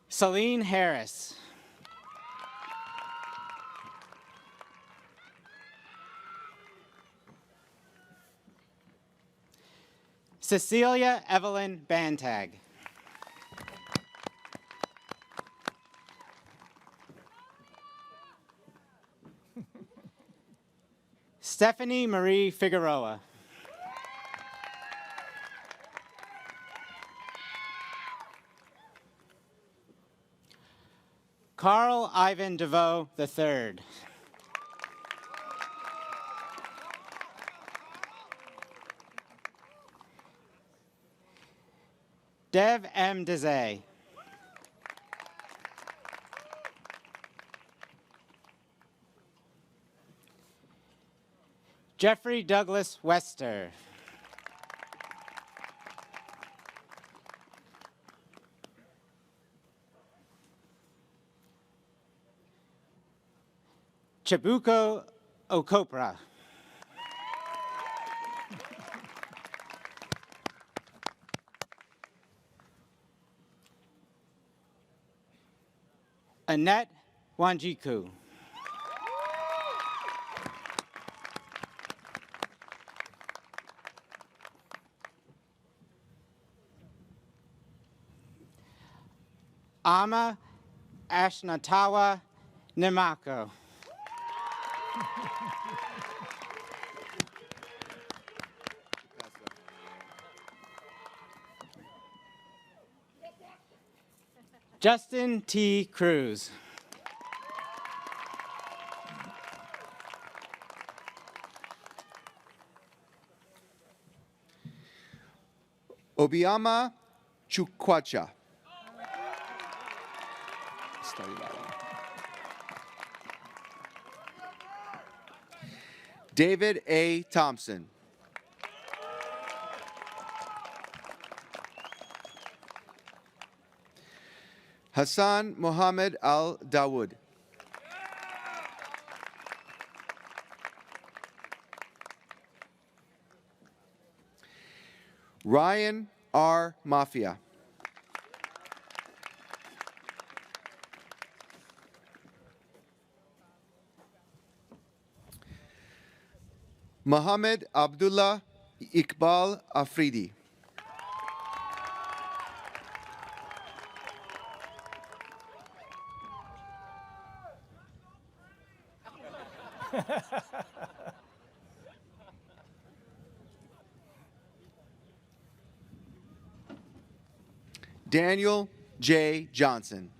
Celine Harris. Cecilia Evelyn Bantag. Stephanie Marie Figueroa. Carl Ivan DeVoe III. Dev M. Dezay. Jeffrey Douglas Wester. Chibuko Okopra. Annette Wanjiku. Ama Ashnatawa Nimako. Justin T. Cruz. Obiama Chukwacha. David A. Thompson. Hassan Mohammed Al Dawood. Ryan R. Mafia. Mohammed Abdullah Iqbal Afridi. Daniel J. Johnson.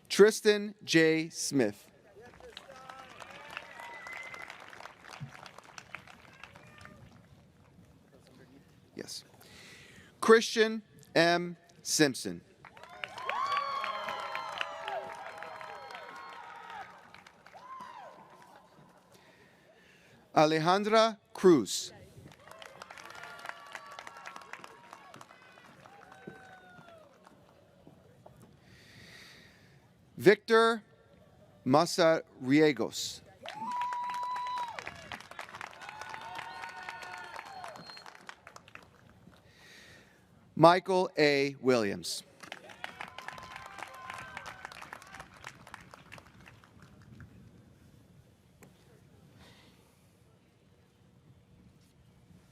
Tristan J. Smith. Yes. Christian M. Simpson. Alejandra Cruz. Victor Mazariegos. Michael A. Williams.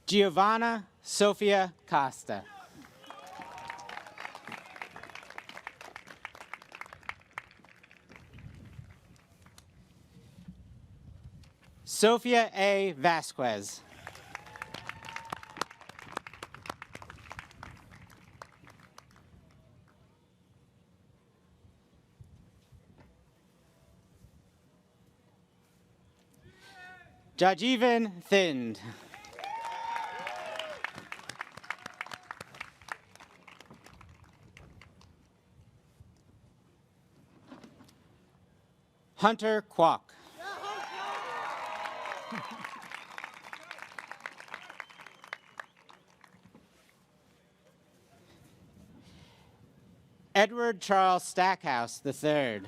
Giovanna Sofia Costa. Sofia A. Vasquez. Jajivan Thind. Hunter Kwok. Edward Charles Stackhouse III.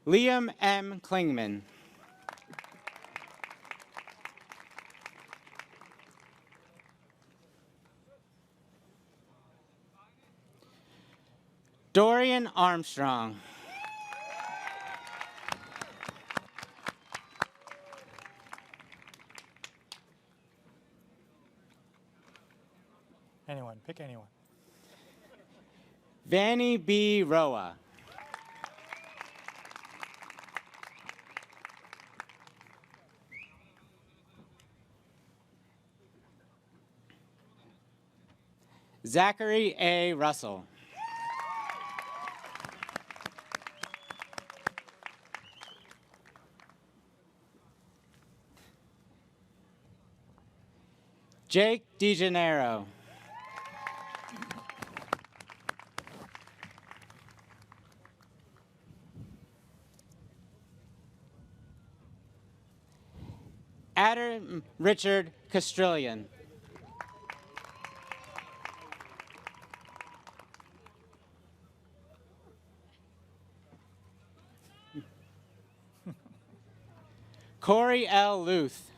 Liam M. Klingman. Dorian Armstrong. Anyone, pick anyone. Vanny B. Roa. Zachary A. Russell. Jake DeGennaro. Adam Richard Castrillion. Corey L. Luth.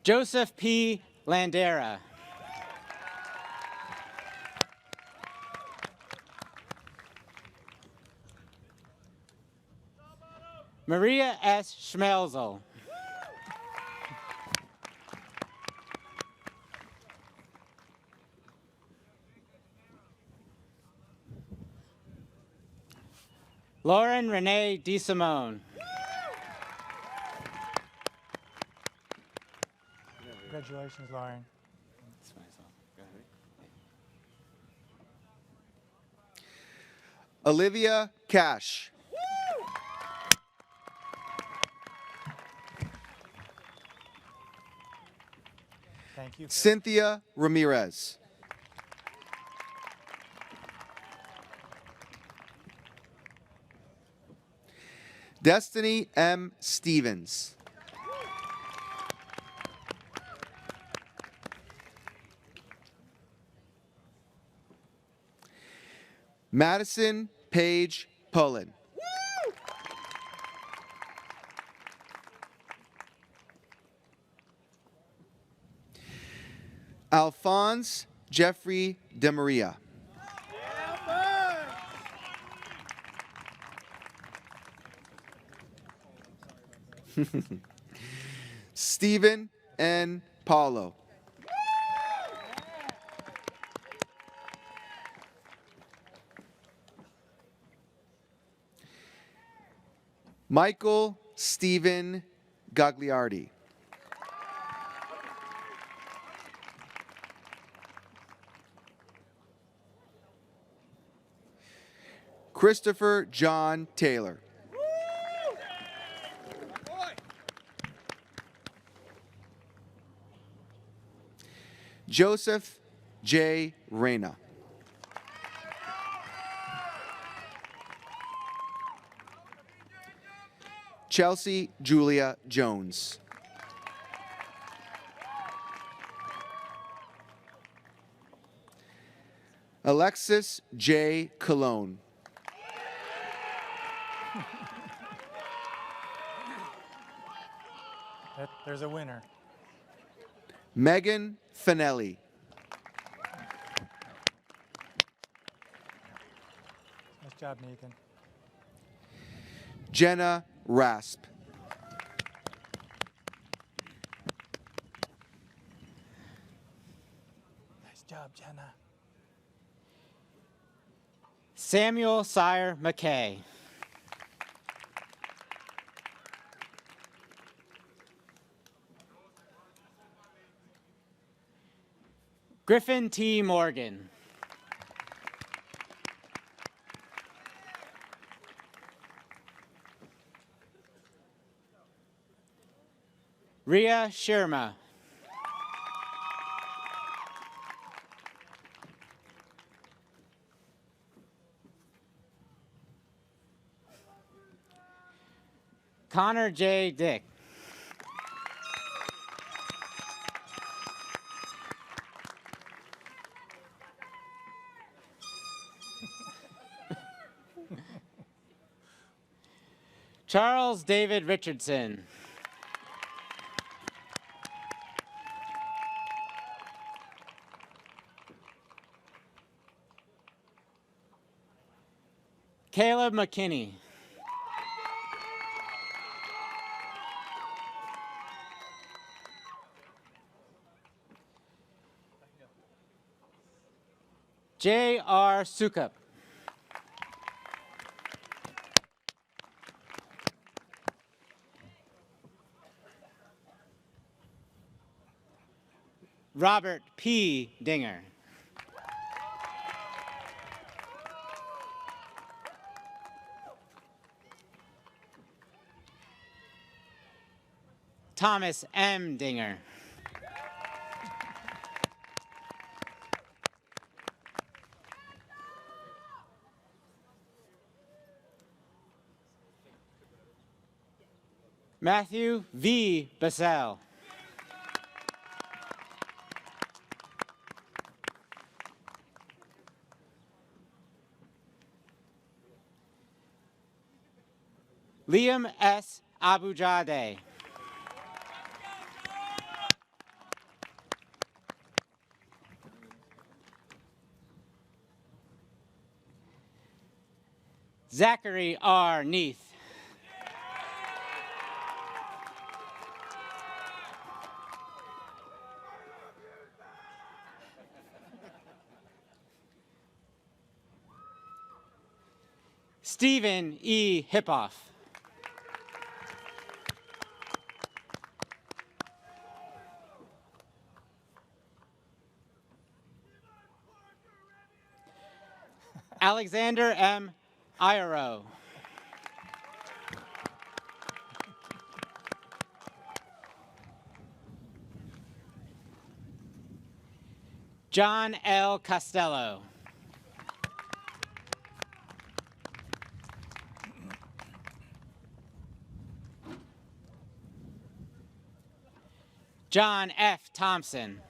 Joseph P. Landera. Maria S. Schmelzel. Lauren Renee DeSimone. Congratulations, Lauren. Olivia Cash. Thank you. Cynthia Ramirez. Destiny M. Stevens. Madison Paige Pullen. Alphonse Jeffrey DeMaria. Stephen N. Paulo. Michael Stephen Gagliardi. Christopher John Taylor. Joseph J. Reyna. Chelsea Julia Jones. Alexis J. Cologne. There's a winner. Megan Finelli. Nice job, Megan. Jenna Rasp. Nice job, Jenna. Samuel Sire McKay. Griffin T. Morgan. Ria Sharma. Connor J. Dick. Charles David Richardson. Caleb McKinney. J.R. Sukup. Robert P. Dinger. Thomas M. Dinger. Matthew V. Bassell. Liam S. Abujade. Zachary R. Neath. Stephen E. Hippoff. Alexander M. Iero. John L. Costello. John F. Thompson.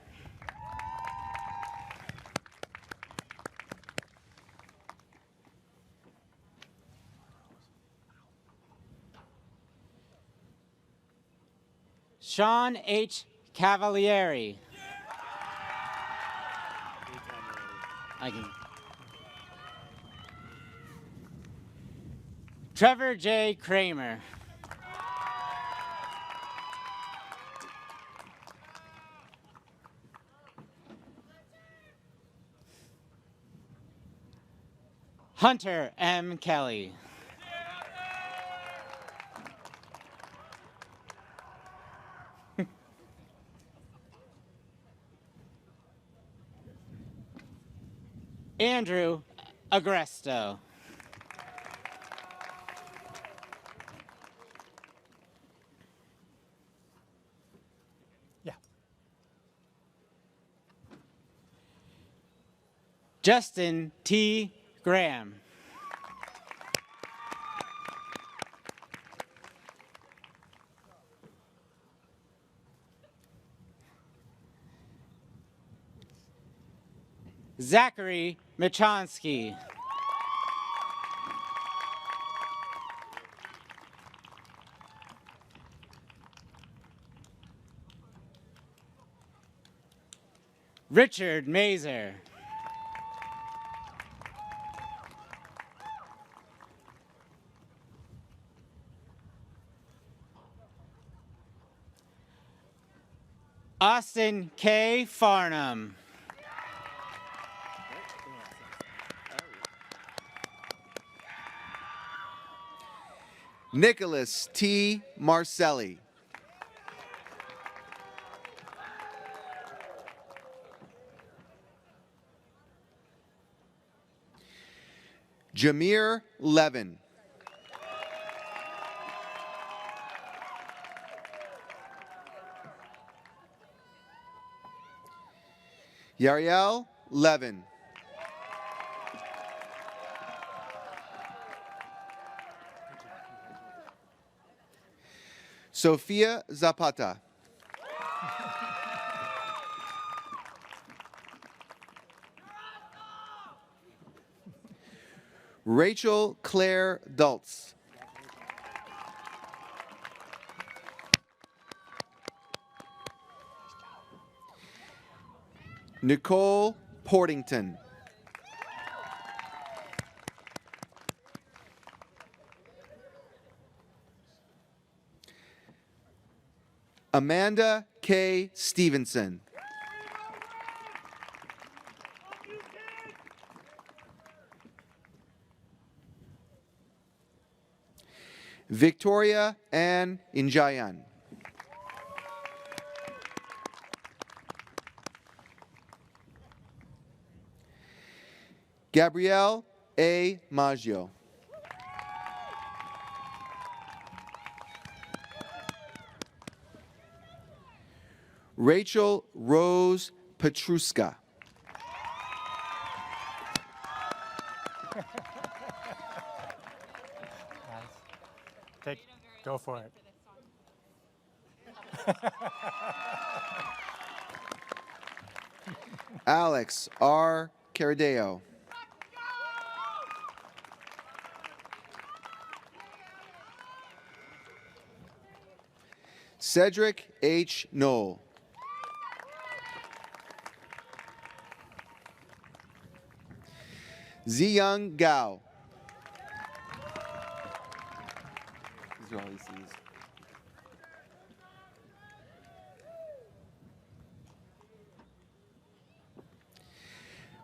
Sean H. Cavalieri. Trevor J. Kramer. Hunter M. Kelly. Andrew Agresto. Yeah. Justin T. Graham. Zachary Machonsky. Richard Mazer. Austin K. Farnham. Nicholas T. Marcelli. Jameer Levin. Yariel Levin. Sofia Zapata. Rachel Claire Dultz. Nicole Portington. Amanda K. Stevenson. Victoria Ann Injayan. Gabrielle A. Maggio. Rachel Rose Petruska. Go for it. Alex R. Caradeo. Cedric H. Knoll. Ziyang Gao. These are all ECs.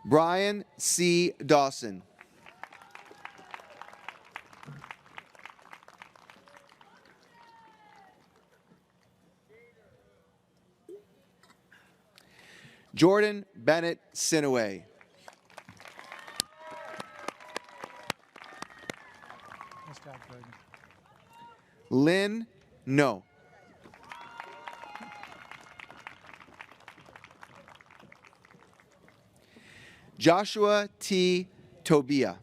Brian C. Dawson. Jordan Bennett Sinaway. Nice job, Jordan. Lynn No. Joshua T. Tobia.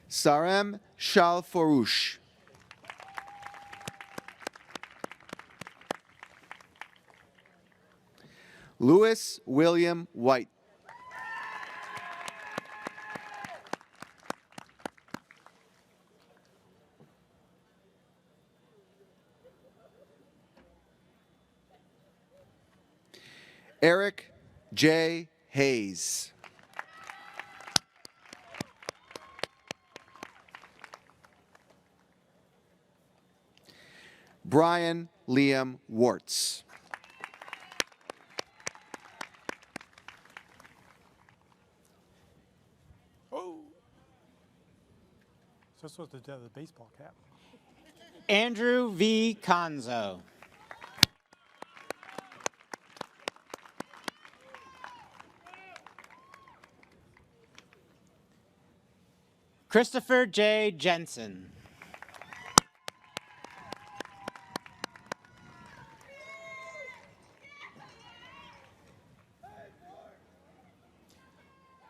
Sarem Shalforush. Louis William White. Eric J. Hayes. Brian Liam Wartz. So supposed to have the baseball cap. Andrew V. Conzo. Christopher J. Jensen.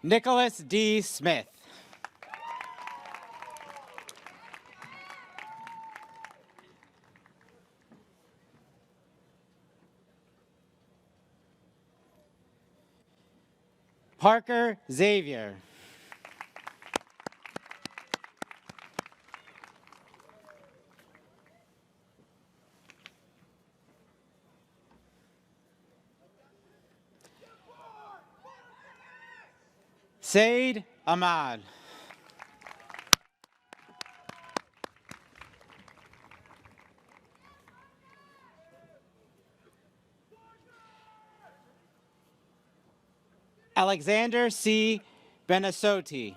Nicholas D. Smith. Parker Xavier. Said Ahmad. Alexander C. Benasotti.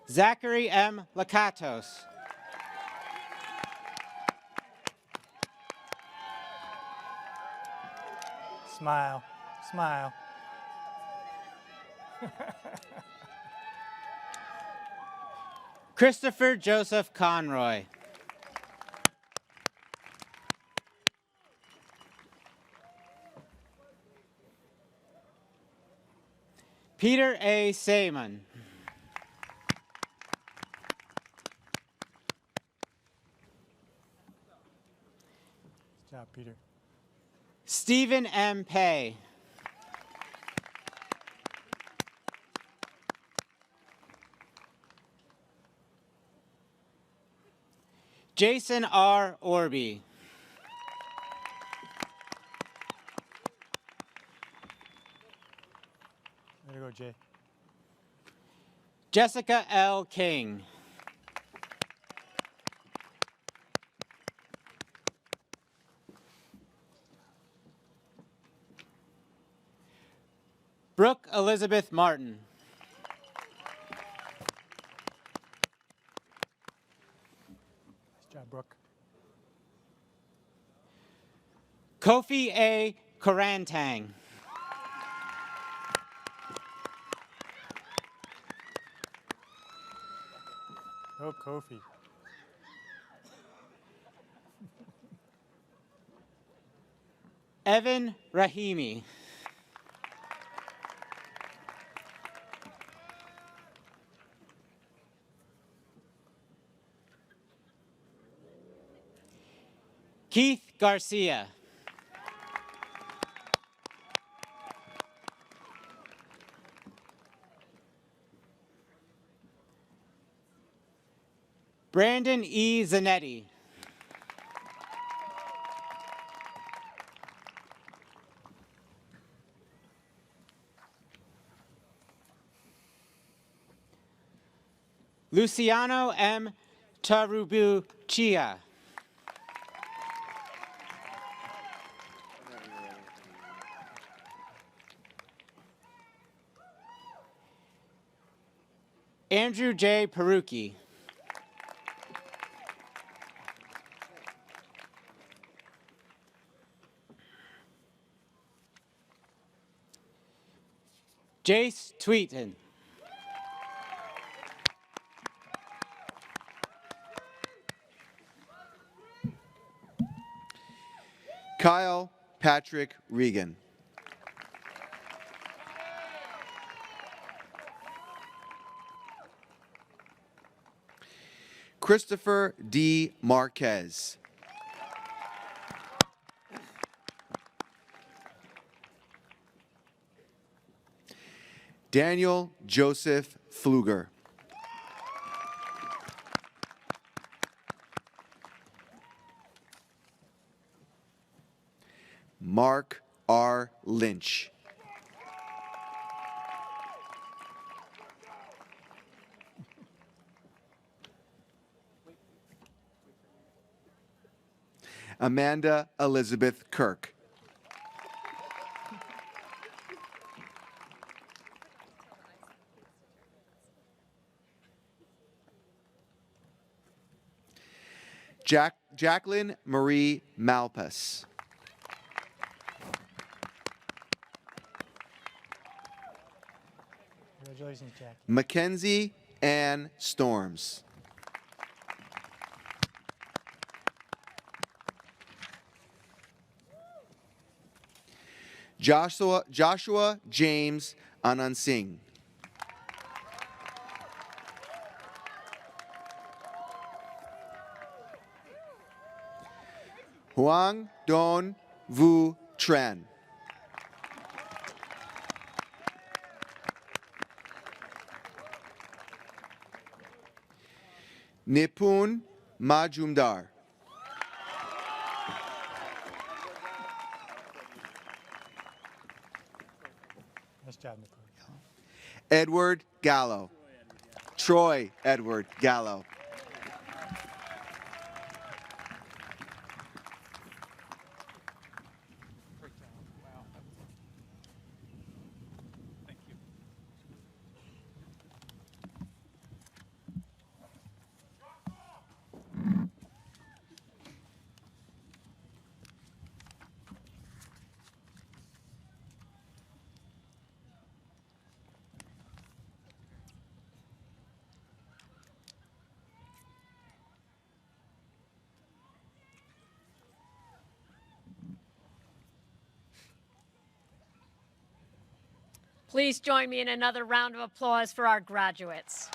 Zachary M. Lakatos. Smile, smile. Christopher Joseph Conroy. Peter A. Seaman. Good job, Peter. Stephen M. Pay. Jason R. Orby. There you go, Jay. Jessica L. King. Brooke Elizabeth Martin. Nice job, Brooke. Kofi A. Karantang. Oh, Kofi. Evan Rahimi. Keith Garcia. Brandon E. Zanetti. Luciano M. Tarubuchia. Andrew J. Perucci. Jace Tweeton. Kyle Patrick Regan. Christopher D. Marquez. Daniel Joseph Pfluger. Mark R. Lynch. Amanda Elizabeth Kirk. Jacqueline Marie Malpas. Congratulations, Jack. Mackenzie Ann Storms. Joshua James Anand Singh. Huang Don Vu Tran. Nipun Majumdar. Nice job, Nicole. Edward Gallo. Troy Edward Gallo. Please join me in another round of applause for our graduates.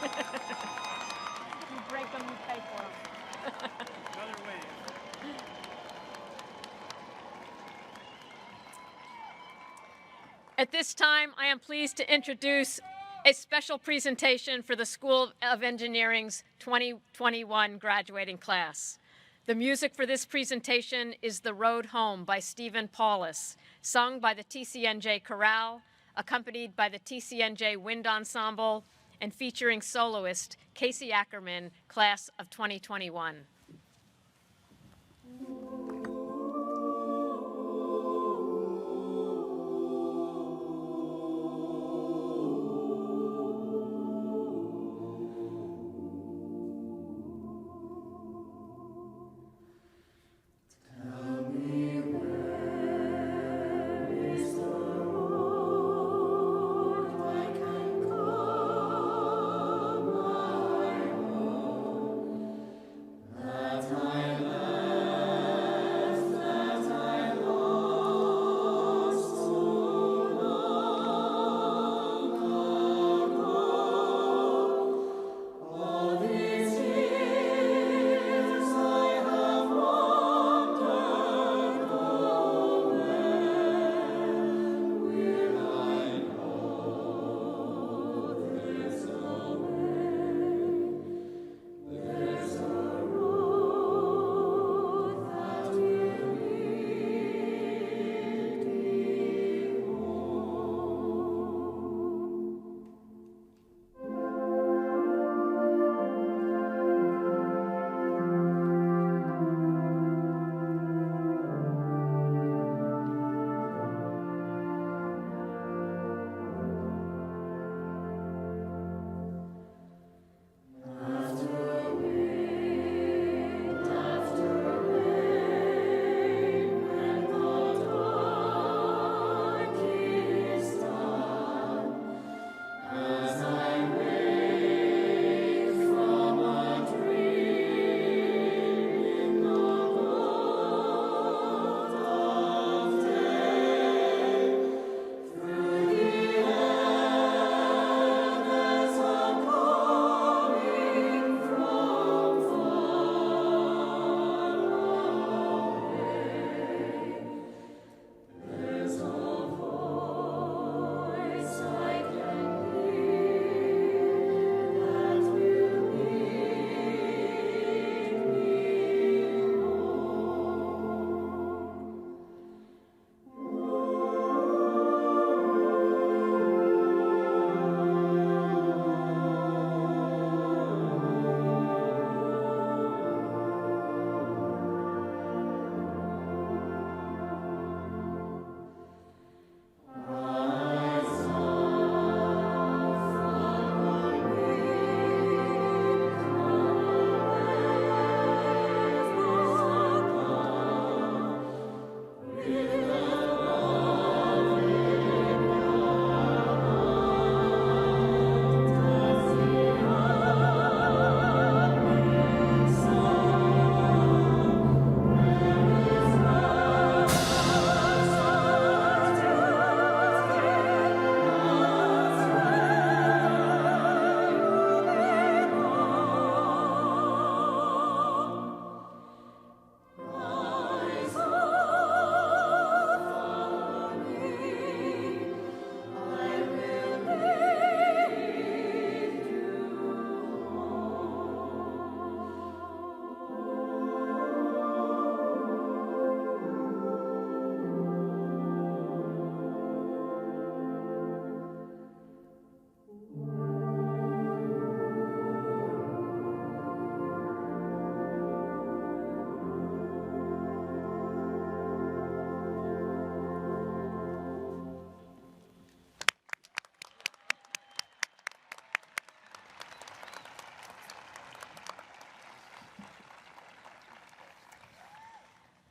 You break them, you pay for them. Another way. At this time, I am pleased to introduce a special presentation for the School of Engineering's 2021 graduating class. The music for this presentation is The Road Home by Stephen Paulus, sung by the TCNJ Chorale, accompanied by the TCNJ Wind Ensemble, and featuring soloist Casey Ackerman, class of 2021. I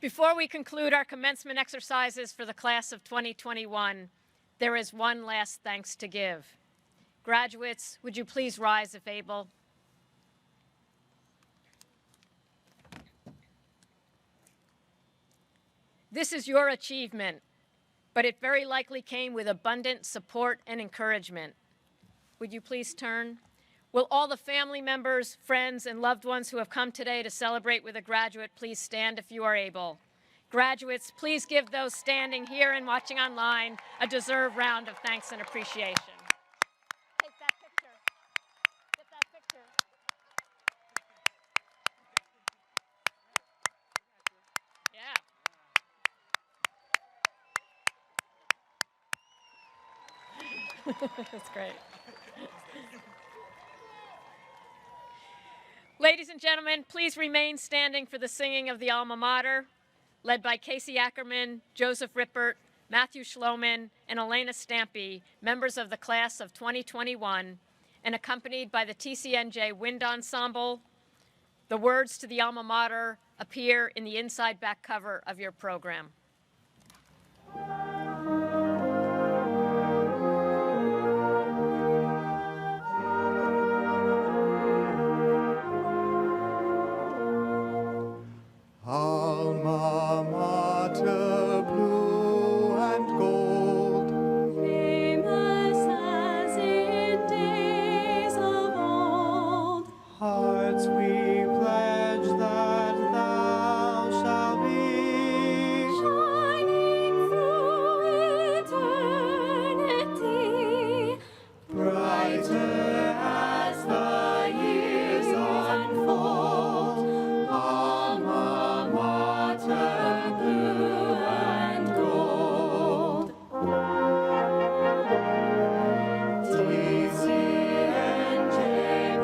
Before we conclude our commencement exercises for the class of 2021, there is one last thanks to give. Graduates, would you please rise if able? This is your achievement, but it very likely came with abundant support and encouragement. Would you please turn? Will all the family members, friends, and loved ones who have come today to celebrate with a graduate please stand if you are able? Graduates, please give those standing here and watching online a deserved round of thanks and appreciation. Take that picture. Get that picture. Yeah. That's great. Ladies and gentlemen, please remain standing for the singing of the alma mater, led by Casey Ackerman, Joseph Rippert, Matthew Schloman, and Elena Stampy, members of the class of 2021, and accompanied by the TCNJ Wind Ensemble. The words to the alma mater appear in the inside back cover of your program. Alma mater, blue and gold, famous as in days of old. hearts we pledge that thou shalt be, Shining through eternity, brighter as the years unfold. Alma mater, blue and gold. TCNJ,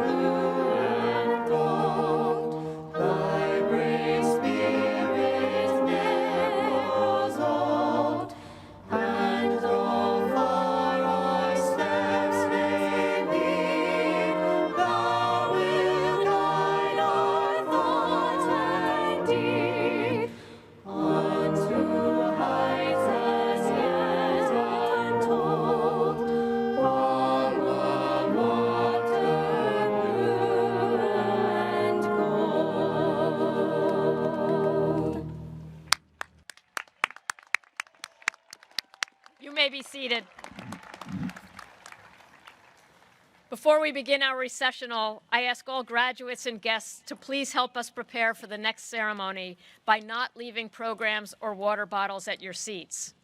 blue and gold. Thy brave spirit never grows old. And though far our steps may lead, thou wilt guide our thought and deed unto heights as yet untold. Alma mater, blue and gold. You may be seated. Before we begin our recessional, I ask all graduates and guests to please help us prepare for the next ceremony by not leaving programs or water bottles at your seats.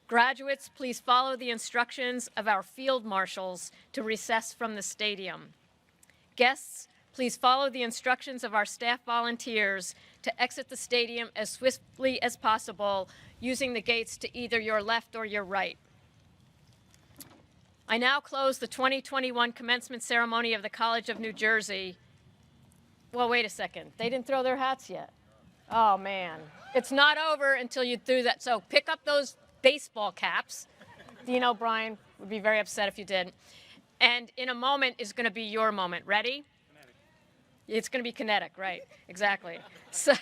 Graduates, please follow the instructions of our field marshals to recess from the stadium. Guests, please follow the instructions of our staff volunteers to exit the stadium as swiftly as possible using the gates to either your left or your right. I now close the 2021 commencement ceremony of the College of New Jersey. Well, wait a second. They didn't throw their hats yet. Oh, man. It's not over until you do that. So pick up those baseball caps. Dean O'Brien would be very upset if you didn't. And in a moment is going to be your moment. Ready? It's going to be kinetic, right? Exactly. So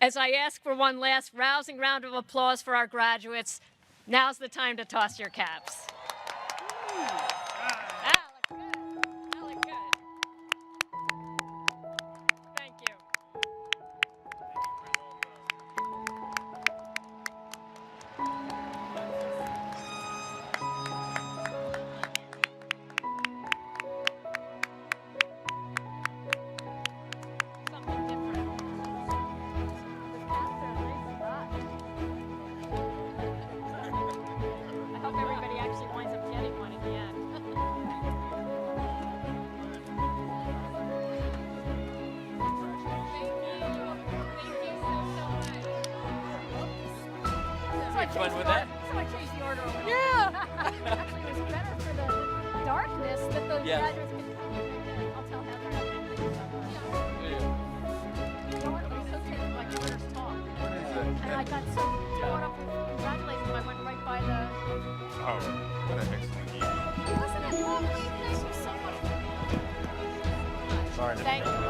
as I ask for one last rousing round of applause for our graduates, now's the time to toss your caps. That looked good. That looked good. Thank you. Something different. The caps are nice and hot. I hope everybody actually winds up getting one in the end. Which one was that? So I changed the order over. Yeah. Actually, it was better for the darkness that the graduates can come in. I'll tell Heather. You know what? It was so taken like first talk. And I got so caught up with congratulations, I went right by the. Oh, what an excellent evening. Wasn't it lovely? Thank you so much. Sorry. Thank you.